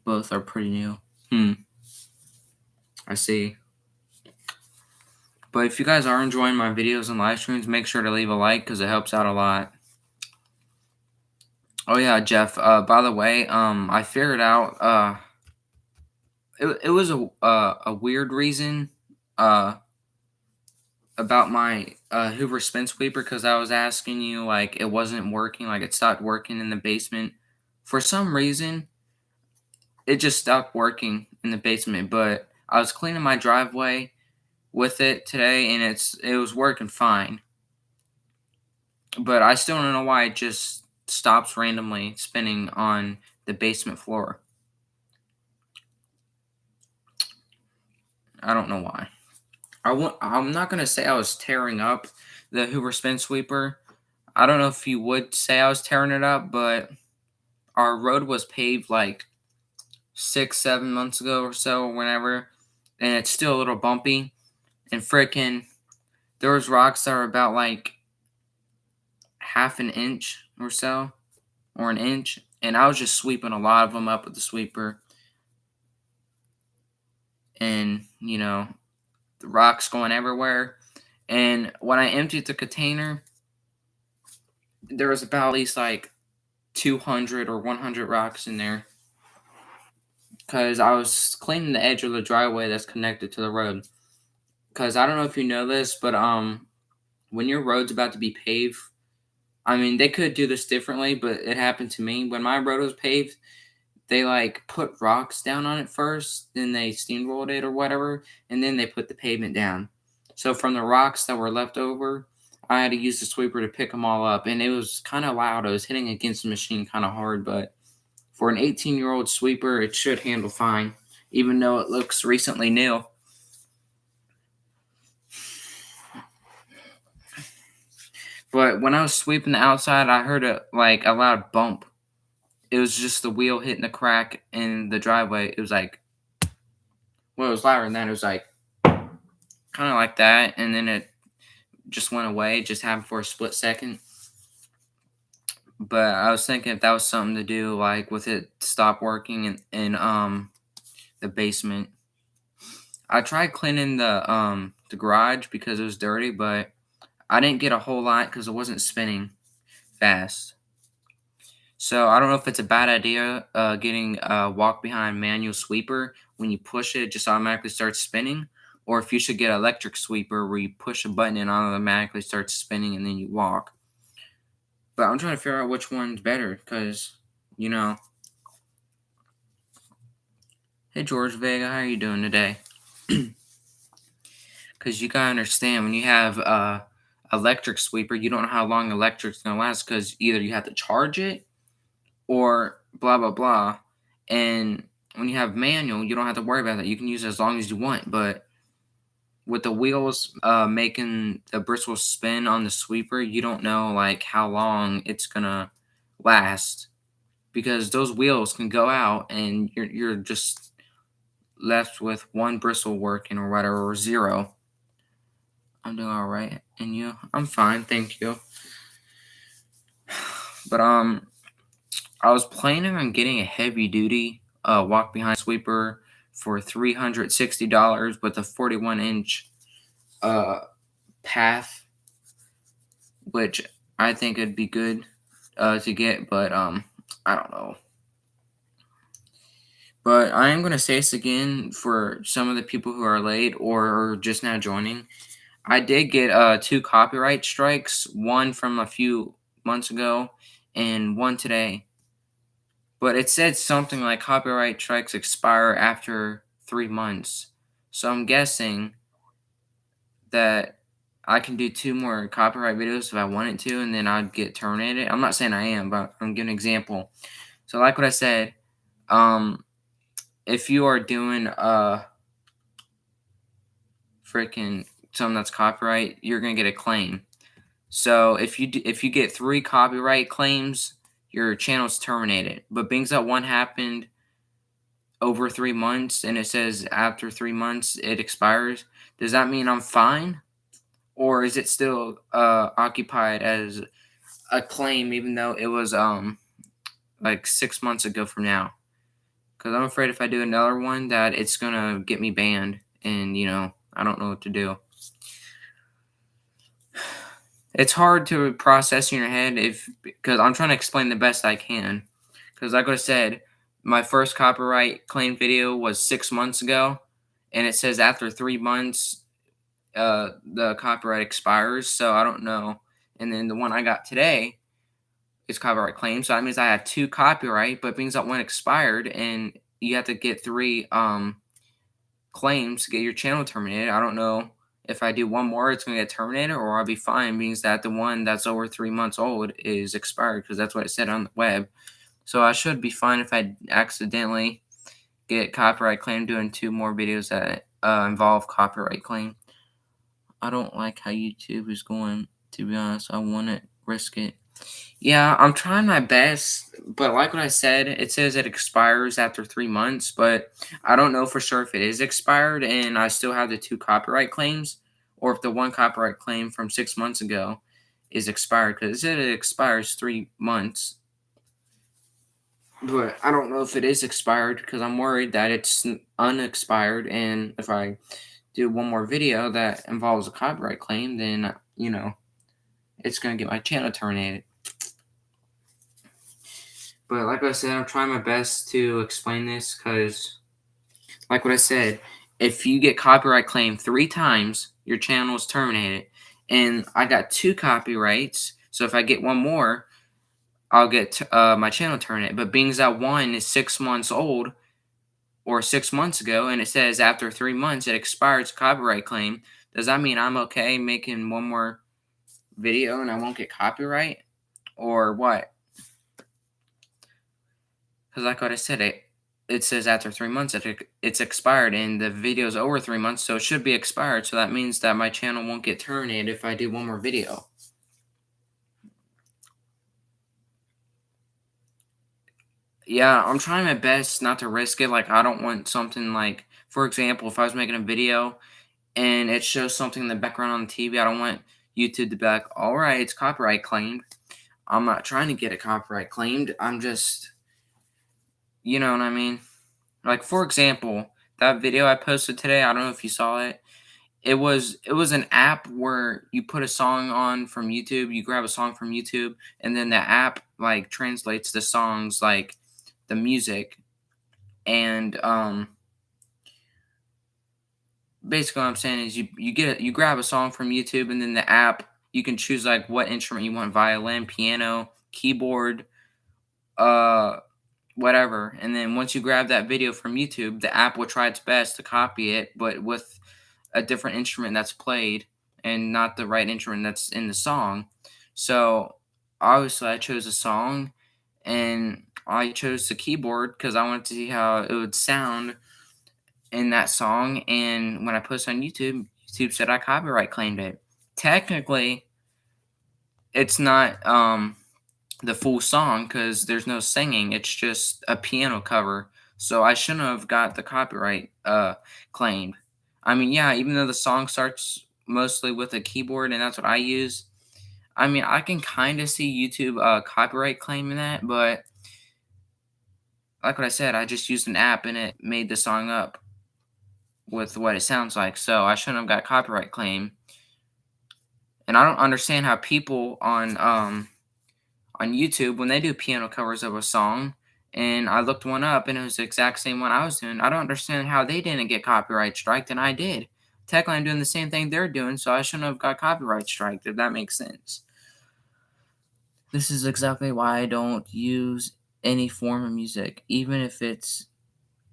both are pretty new. I see. But if you guys are enjoying my videos and live streams, make sure to leave a like because it helps out a lot. Oh yeah, Jeff. By the way, I figured out. It was a weird reason. About my Hoover spin sweeper because I was asking you like it wasn't working, like it stopped working in the basement. For some reason, it just stopped working in the basement. But I was cleaning my driveway with it today, and it was working fine. But I still don't know why it just stops randomly spinning on the basement floor. I don't know why. I'm not gonna say I was tearing up the Hoover spin sweeper. I don't know if you would say I was tearing it up, but our road was paved like 6, 7 months ago or so, or whenever, and it's still a little bumpy. And frickin', there was rocks that were about like half an inch or so, or an inch, and I was just sweeping a lot of them up with the sweeper. And the rocks going everywhere. And when I emptied the container, there was about at least like 200 or 100 rocks in there because I was cleaning the edge of the driveway that's connected to the road. Because I don't know if you know this, but when your road's about to be paved, I mean they could do this differently, but it happened to me when my road was paved. They like put rocks down on it first, then they steamrolled it or whatever, and then they put the pavement down. So from the rocks that were left over, I had to use the sweeper to pick them all up, and it was kind of loud. I was hitting against the machine kind of hard, but for an 18-year-old sweeper, it should handle fine, even though it looks recently new. But when I was sweeping the outside, I heard a loud bump. It was just the wheel hitting the crack in the driveway. It was like, well, it was louder than that. It was like kind of like that, and then it just went away. It just happened for a split second. But I was thinking if that was something to do like with it stop working in the basement. I tried cleaning the garage because it was dirty, but I didn't get a whole lot because it wasn't spinning fast. So I don't know if it's a bad idea getting a walk behind manual sweeper. When you push it, it just automatically starts spinning. Or if you should get an electric sweeper where you push a button and it automatically starts spinning and then you walk. But I'm trying to figure out which one's better because, you know. Hey George Vega, how are you doing today? Because you gotta understand when you have electric sweeper, you don't know how long electric's gonna last because either you have to charge it or blah blah blah. And when you have manual, you don't have to worry about that. You can use it as long as you want. But with the wheels making the bristles spin on the sweeper, you don't know like how long it's gonna last because those wheels can go out and you're just left with one bristle working or whatever or zero. I'm doing all right, and you? I'm fine, thank you. But I was planning on getting a heavy duty walk behind sweeper for $360 with a 41-inch path, which I think it'd be good to get, but I don't know. But I am gonna say this again for some of the people who are late or are just now joining. I did get 2 copyright strikes, one from a few months ago and one today. But it said something like copyright strikes expire after 3 months. So I'm guessing that I can do 2 more copyright videos if I wanted to, and then I'd get terminated. I'm not saying I am, but I'm giving an example. So like what I said, um, if you are doing freaking something that's copyright, you're gonna get a claim. So if you get 3 copyright claims, your channel's terminated. But being that one happened over 3 months and it says after 3 months it expires, does that mean I'm fine? Or is it still occupied as a claim even though it was like 6 months ago from now? Because I'm afraid if I do another one that it's gonna get me banned, and I don't know what to do. It's hard to process in your head if because I'm trying to explain the best I can. Because like I said, my first copyright claim video was 6 months ago, and it says after 3 months, the copyright expires. So I don't know. And then the one I got today is copyright claim. So that means I had two copyright, but it means that one expired, and you have to get three claims to get your channel terminated. I don't know if I do one more, it's gonna get terminated, or I'll be fine. Means that the one that's over 3 months old is expired because that's what it said on the web. So I should be fine if I accidentally get copyright claim doing two more videos that involve copyright claim. I don't like how YouTube is going. To be honest, I want to risk it. Yeah, I'm trying my best, but like what I said, it says it expires after 3 months, but I don't know for sure if it is expired and I still have the two copyright claims, or if the one copyright claim from 6 months ago is expired because it said it expires 3 months. But I don't know if it is expired because I'm worried that it's unexpired, and if I do one more video that involves a copyright claim, then it's gonna get my channel terminated. But like I said, I'm trying my best to explain this because, like what I said, if you get copyright claim 3 times, your channel is terminated. And I got two copyrights, so if I get one more, I'll get my channel terminated. But being that one is 6 months old or 6 months ago, and it says after 3 months it expires copyright claim, does that mean I'm okay making one more video and I won't get copyright, or what? Because like what I said, it says after 3 months it's expired, and the video's over 3 months, so it should be expired. So that means that my channel won't get terminated if I do one more video. Yeah, I'm trying my best not to risk it. Like, I don't want something like, for example, if I was making a video and it shows something in the background on the TV, I don't want YouTube to be like, all right, it's copyright claimed. I'm not trying to get it copyright claimed. I'm just, you know what I mean? Like, for example, that video I posted today, I don't know if you saw it. It was an app where you put a song on from YouTube, you grab a song from YouTube, and then the app like translates the songs like the music, and basically what I'm saying is you grab a song from YouTube, and then the app you can choose like what instrument you want: violin, piano, keyboard, uh whatever. And then once you grab that video from YouTube, the app will try its best to copy it, but with a different instrument that's played and not the right instrument that's in the song. So obviously, I chose a song, and I chose the keyboard because I wanted to see how it would sound in that song. And when I posted on YouTube, YouTube said I copyright claimed it. Technically, it's not the full song because there's no singing. It's just a piano cover. So I shouldn't have got the copyright claimed. I mean, yeah, even though the song starts mostly with a keyboard and that's what I use, I mean, I can kind of see YouTube copyright claiming that, but like what I said, I just used an app and it made the song up with what it sounds like. So I shouldn't have got copyright claim. And I don't understand how people on YouTube when they do piano covers of a song, and I looked one up and it was the exact same one I was doing. I don't understand how they didn't get copyright striked and I did. Technically, I'm doing the same thing they're doing, so I shouldn't have got copyright striked, if that makes sense. This is exactly why I don't use any form of music, even if it's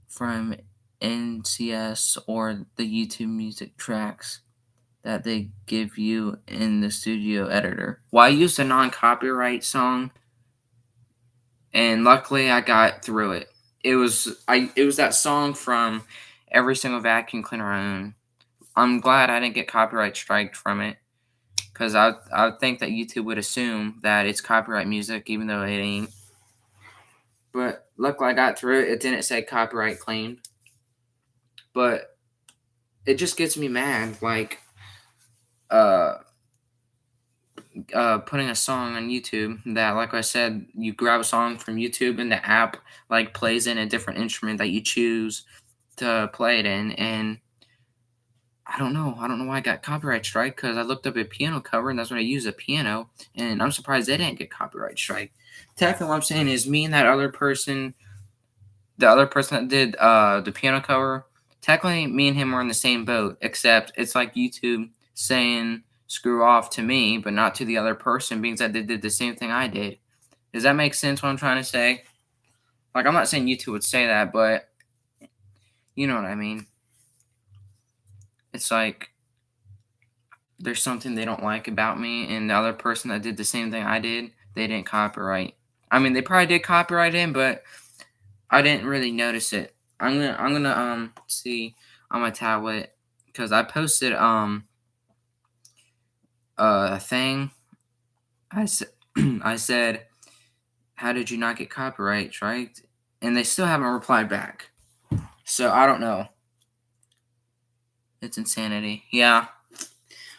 from NCS or the YouTube music tracks. that they give you in the studio editor. Well, I used a non-copyright song, and luckily I got through it. It was that song from Every Single Vacuum Cleaner I Own. I'm glad I didn't get copyright striked from it, because I would think that YouTube would assume that it's copyright music, even though it ain't. But luckily I got through it. It didn't say copyright claimed. But it just gets me mad, like uh putting a song on YouTube that, like I said, you grab a song from YouTube and the app like plays in a different instrument that you choose to play it in, and I don't know why I got copyright strike, because I looked up a piano cover and that's what I use, a piano, and I'm surprised they didn't get copyright strike. Technically, what I'm saying is me and that other person, the other person that did the piano cover, technically me and him were in the same boat, except it's like YouTube saying screw off to me, but not to the other person, being that they did the same thing I did. Does that make sense what I'm trying to say? Like, I'm not saying YouTube would say that, but you know what I mean. It's like there's something they don't like about me, and the other person that did the same thing I did, they didn't copyright. I mean, they probably did copyright in, but I didn't really notice it. I'm gonna see on my tablet, because I posted a thing. I said I said, how did you not get copyright striked? And they still haven't replied back. So I don't know. It's insanity. Yeah.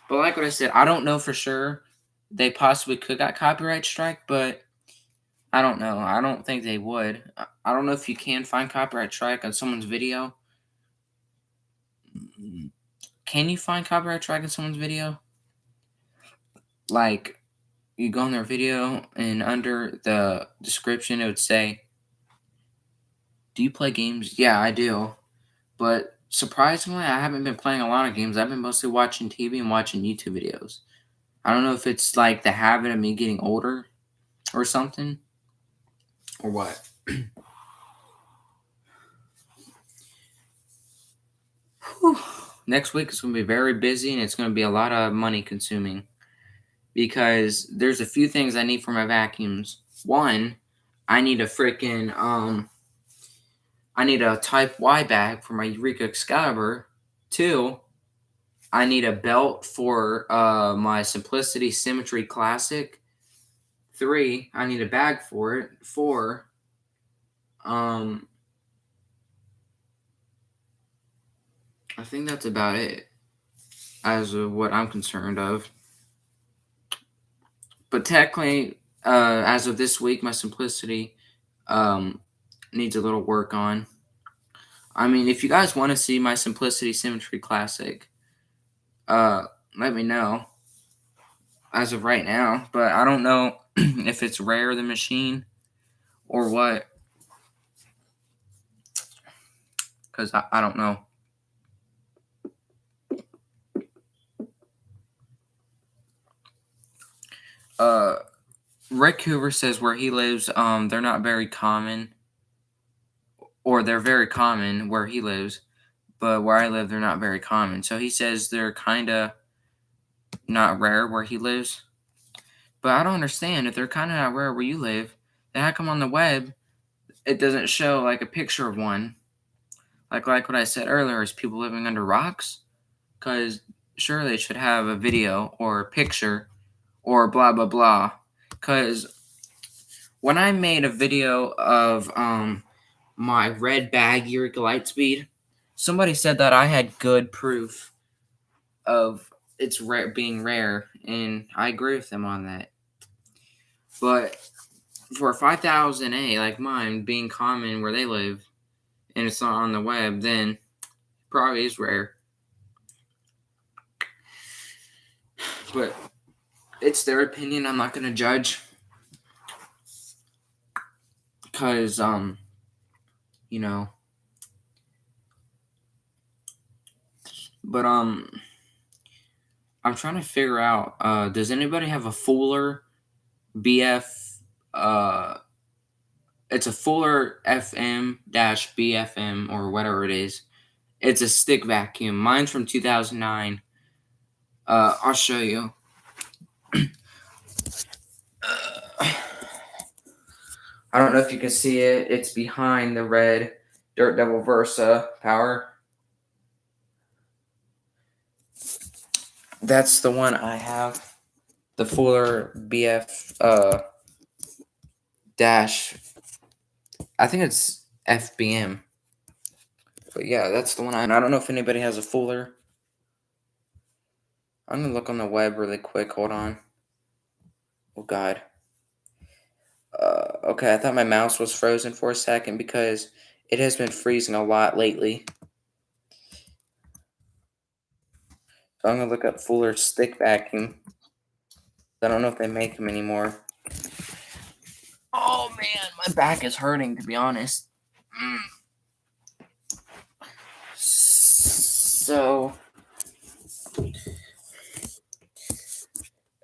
But like what I said, I don't know for sure. They possibly could got copyright strike, but I don't know. I don't think they would. I don't know if you can find copyright strike on someone's video. Can you find copyright strike on someone's video? Like, you go on their video, and under the description, it would say, do you play games? Yeah, I do. But surprisingly, I haven't been playing a lot of games. I've been mostly watching TV and watching YouTube videos. I don't know if it's like the habit of me getting older or something, or what. Whew. Next week is going to be very busy, and it's going to be a lot of money consuming, because there's a few things I need for my vacuums. One, I need a freaking I need a Type Y bag for my Eureka Excalibur. Two, I need a belt for my Simplicity Symmetry Classic. Three, I need a bag for it. Four, I think that's about it as of what I'm concerned of. But technically, as of this week, my Simplicity needs a little work on. I mean, if you guys want to see my Simplicity Symmetry Classic, uh, let me know as of right now. But I don't know if it's rare, the machine, or what, because I don't know. Rick Hoover says where he lives, they're not very common, or they're very common where he lives, but where I live, they're not very common. So he says they're kind of not rare where he lives. But I don't understand, if they're kind of not rare where you live, then how come on the web it doesn't show like a picture of one? Like what I said earlier, is people living under rocks? Because surely it should have a video or a picture or blah blah blah. Because when I made a video of my red bag Eureka Lightspeed, somebody said that I had good proof of its being rare, and I agree with them on that. But for a 5000A like mine being common where they live, and it's not on the web, then it probably is rare. But it's their opinion. I'm not gonna judge, because you know. But I'm trying to figure out. Does anybody have a Fuller BF? It's a Fuller FM-BFM or whatever it is. It's a stick vacuum. Mine's from 2009. I'll show you. I don't know if you can see it. It's behind the red Dirt Devil Versa power. That's the one I have. The Fuller BF dash. I think it's FBM. But yeah, that's the one I don't know if anybody has a Fuller. I'm gonna look on the web really quick. Hold on. Oh God. Okay, I thought my mouse was frozen for a second because it has been freezing a lot lately. So I'm gonna look up Fuller stick vacuum. I don't know if they make them anymore. Oh man, my back is hurting to be honest. So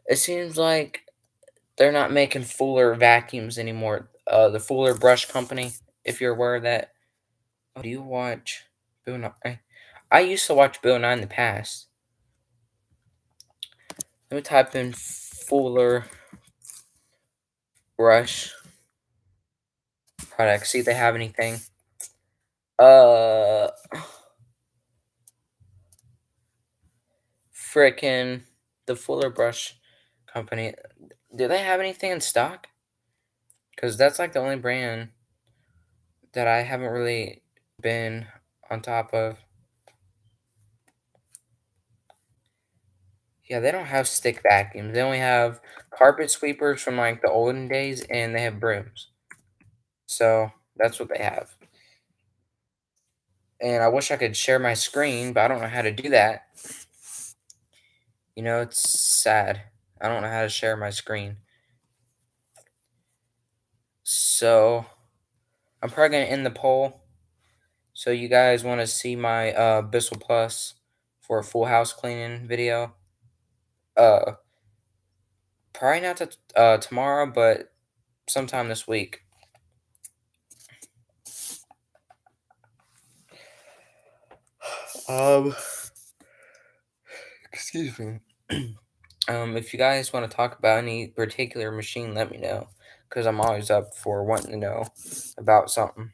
it seems like they're not making Fuller vacuums anymore. The Fuller Brush Company, if you're aware of that. Oh, do you watch Bill Nye? I used to watch Bill Nye in the past. Let me type in Fuller Brush products. See if they have anything. Uh, frickin' the Fuller Brush Company. Do they have anything in stock? Because that's like the only brand that I haven't really been on top of. Yeah, they don't have stick vacuums. They only have carpet sweepers from like the olden days, and they have brooms. So that's what they have. And I wish I could share my screen, but I don't know how to do that. You know, it's sad. I don't know how to share my screen. So I'm probably gonna end the poll. So you guys want to see my Bissell Plus for a full house cleaning video? Uh, probably not tomorrow, but sometime this week. Um, excuse me. If you guys want to talk about any particular machine, let me know, because I'm always up for wanting to know about something.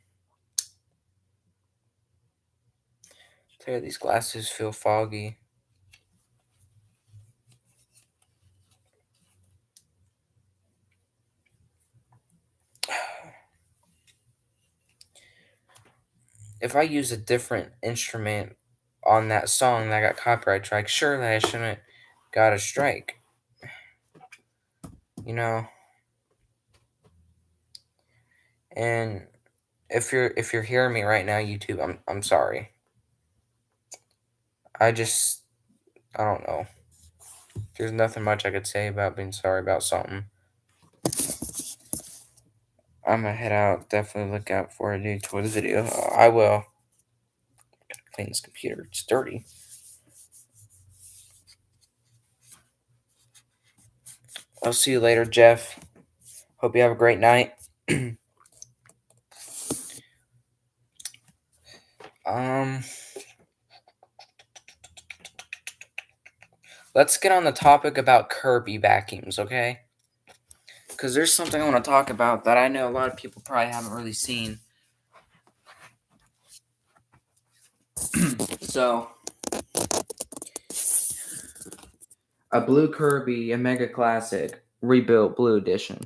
Tell you, these glasses feel foggy. If I use a different instrument on that song that got copyright strike, surely I shouldn't got a strike. You know? And if you're hearing me right now, YouTube, I'm sorry. I don't know. There's nothing much I could say about being sorry about something. I'm gonna head out. Definitely look out for it, dude. For the video, I will. Gotta clean this computer. It's dirty. I'll see you later, Jeff. Hope you have a great night. Let's get on the topic about Kirby vacuums, okay? Because there's something I want to talk about that I know a lot of people probably haven't really seen. So, a blue Kirby, a Mega Classic, rebuilt blue edition.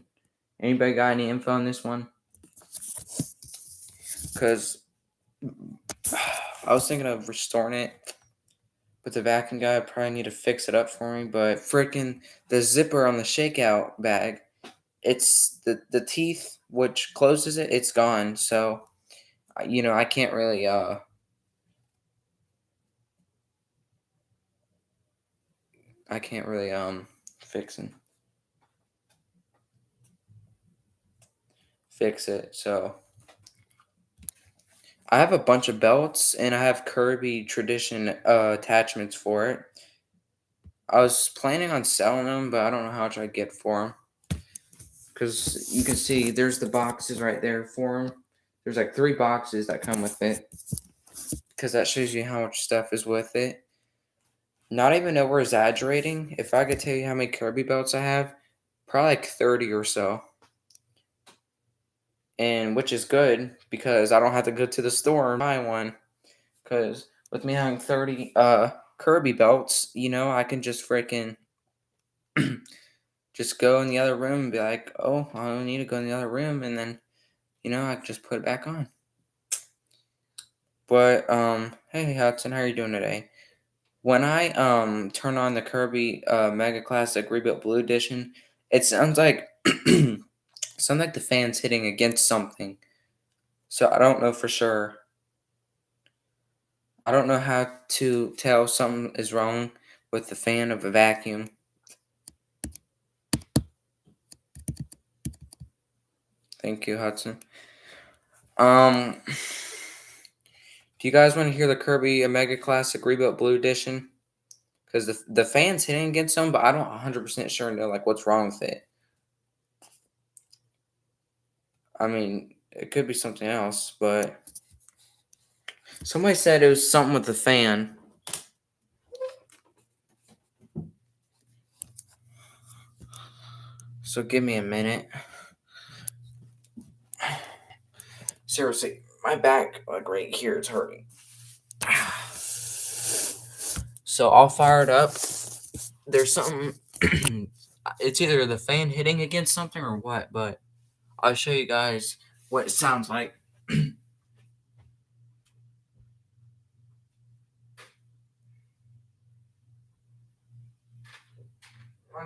Anybody got any info on this one? Because I was thinking of restoring it, but the vacuum guy probably need to fix it up for me. But freaking the zipper on the shakeout bag, it's the teeth which closes it, it's gone. So, I can't really fix it. So I have a bunch of belts and I have Kirby Tradition attachments for it. I was planning on selling them, but I don't know how much I get for them. Because you can see there's the boxes right there for them. There's like 3 boxes that come with it. Because that shows you how much stuff is with it. Not even over exaggerating. If I could tell you how many Kirby belts I have, probably like 30 or so. And which is good because I don't have to go to the store and buy one. Because with me having 30 Kirby belts, I can just freaking just go in the other room and be like, oh, I don't need to go in the other room. And then, I can just put it back on. But, hey, Hudson, how are you doing today? When I turn on the Kirby Mega Classic Rebuilt Blue Edition, it sounds like the fan's hitting against something. So I don't know for sure. I don't know how to tell something is wrong with the fan of a vacuum. Thank you, Hudson. Do you guys want to hear the Kirby Mega Classic Rebuilt Blue Edition? Because the fan's hitting against some, but I don't 100% sure know like what's wrong with it. I mean, it could be something else, but somebody said it was something with the fan. So give me a minute. Seriously, my back, like right here, is hurting. So I'll fire it up. There's something. It's either the fan hitting against something or what, but I'll show you guys what it sounds like. I'm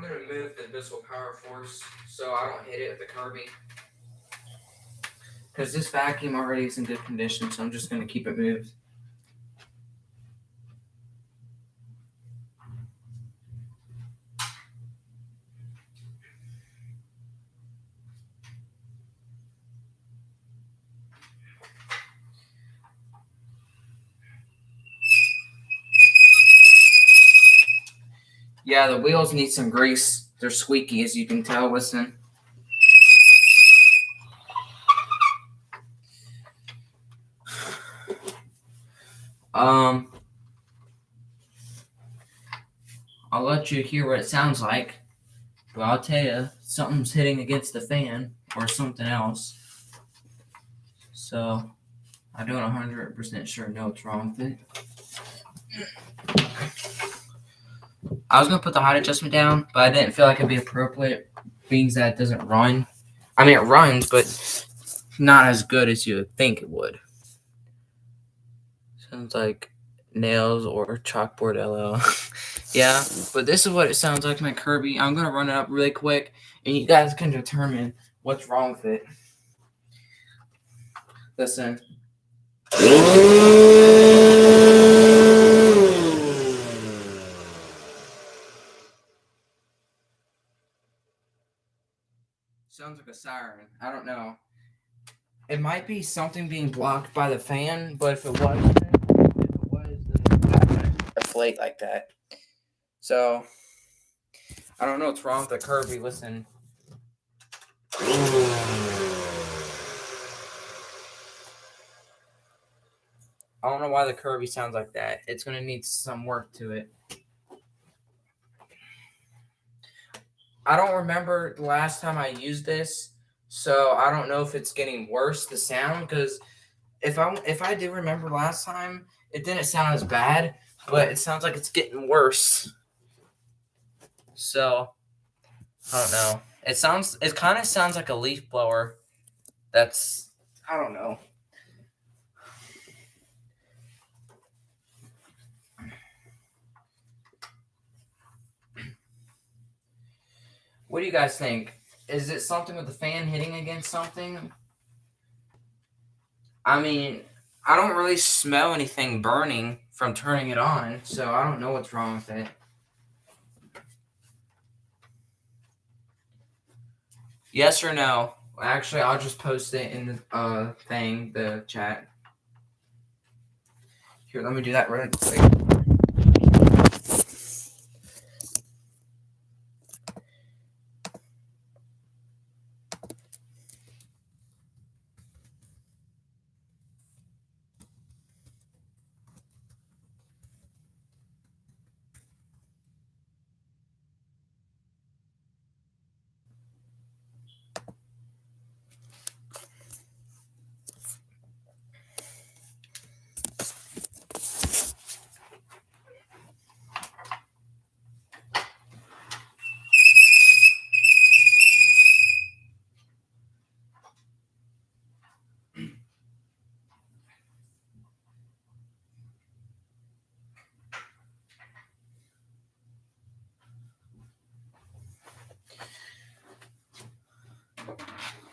going to move the Invisible Power Force so I don't hit it with the Kirby. Because this vacuum already is in good condition, so I'm just going to keep it moved. Yeah, the wheels need some grease. They're squeaky, as you can tell. Listen. I'll let you hear what it sounds like, but I'll tell you, something's hitting against the fan or something else. So, I don't 100% sure know what's wrong with it. I was going to put the height adjustment down, but I didn't feel like it'd be appropriate, being that it doesn't run. I mean, it runs, but not as good as you would think it would. Sounds like nails or chalkboard LL. Yeah, but this is what it sounds like, my Kirby. I'm going to run it up really quick, and you guys can determine what's wrong with it. Listen. Sounds like a siren. I don't know. It might be something being blocked by the fan, but if it was, then it wouldn't deflate like that. So, I don't know what's wrong with the Kirby. Listen. I don't know why the Kirby sounds like that. It's going to need some work to it. I don't remember the last time I used this, so I don't know if it's getting worse, the sound, because if I do remember last time, it didn't sound as bad, but it sounds like it's getting worse. So, I don't know. It kind of sounds like a leaf blower. I don't know. What do you guys think? Is it something with the fan hitting against something? I mean, I don't really smell anything burning from turning it on, so I don't know what's wrong with it. Yes or no? Actually, I'll just post it in the chat. Here, let me do that really quick.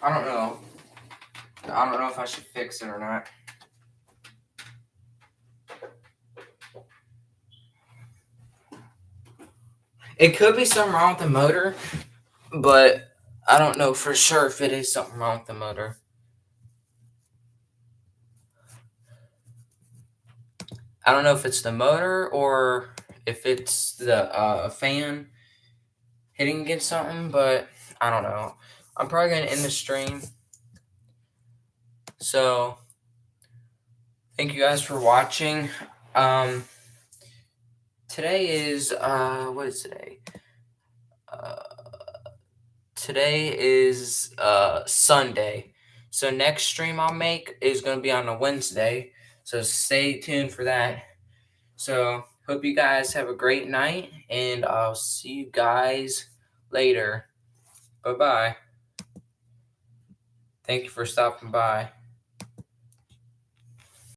I don't know. I don't know if I should fix it or not. It could be something wrong with the motor, but I don't know for sure if it is something wrong with the motor. I don't know if it's the motor or if it's the fan hitting against something, but I don't know. I'm probably going to end the stream. So, thank you guys for watching. Today is, what is today? Today is Sunday. So next stream I'll make is going to be on a Wednesday. So stay tuned for that. So hope you guys have a great night, and I'll see you guys later. Bye-bye. Thank you for stopping by.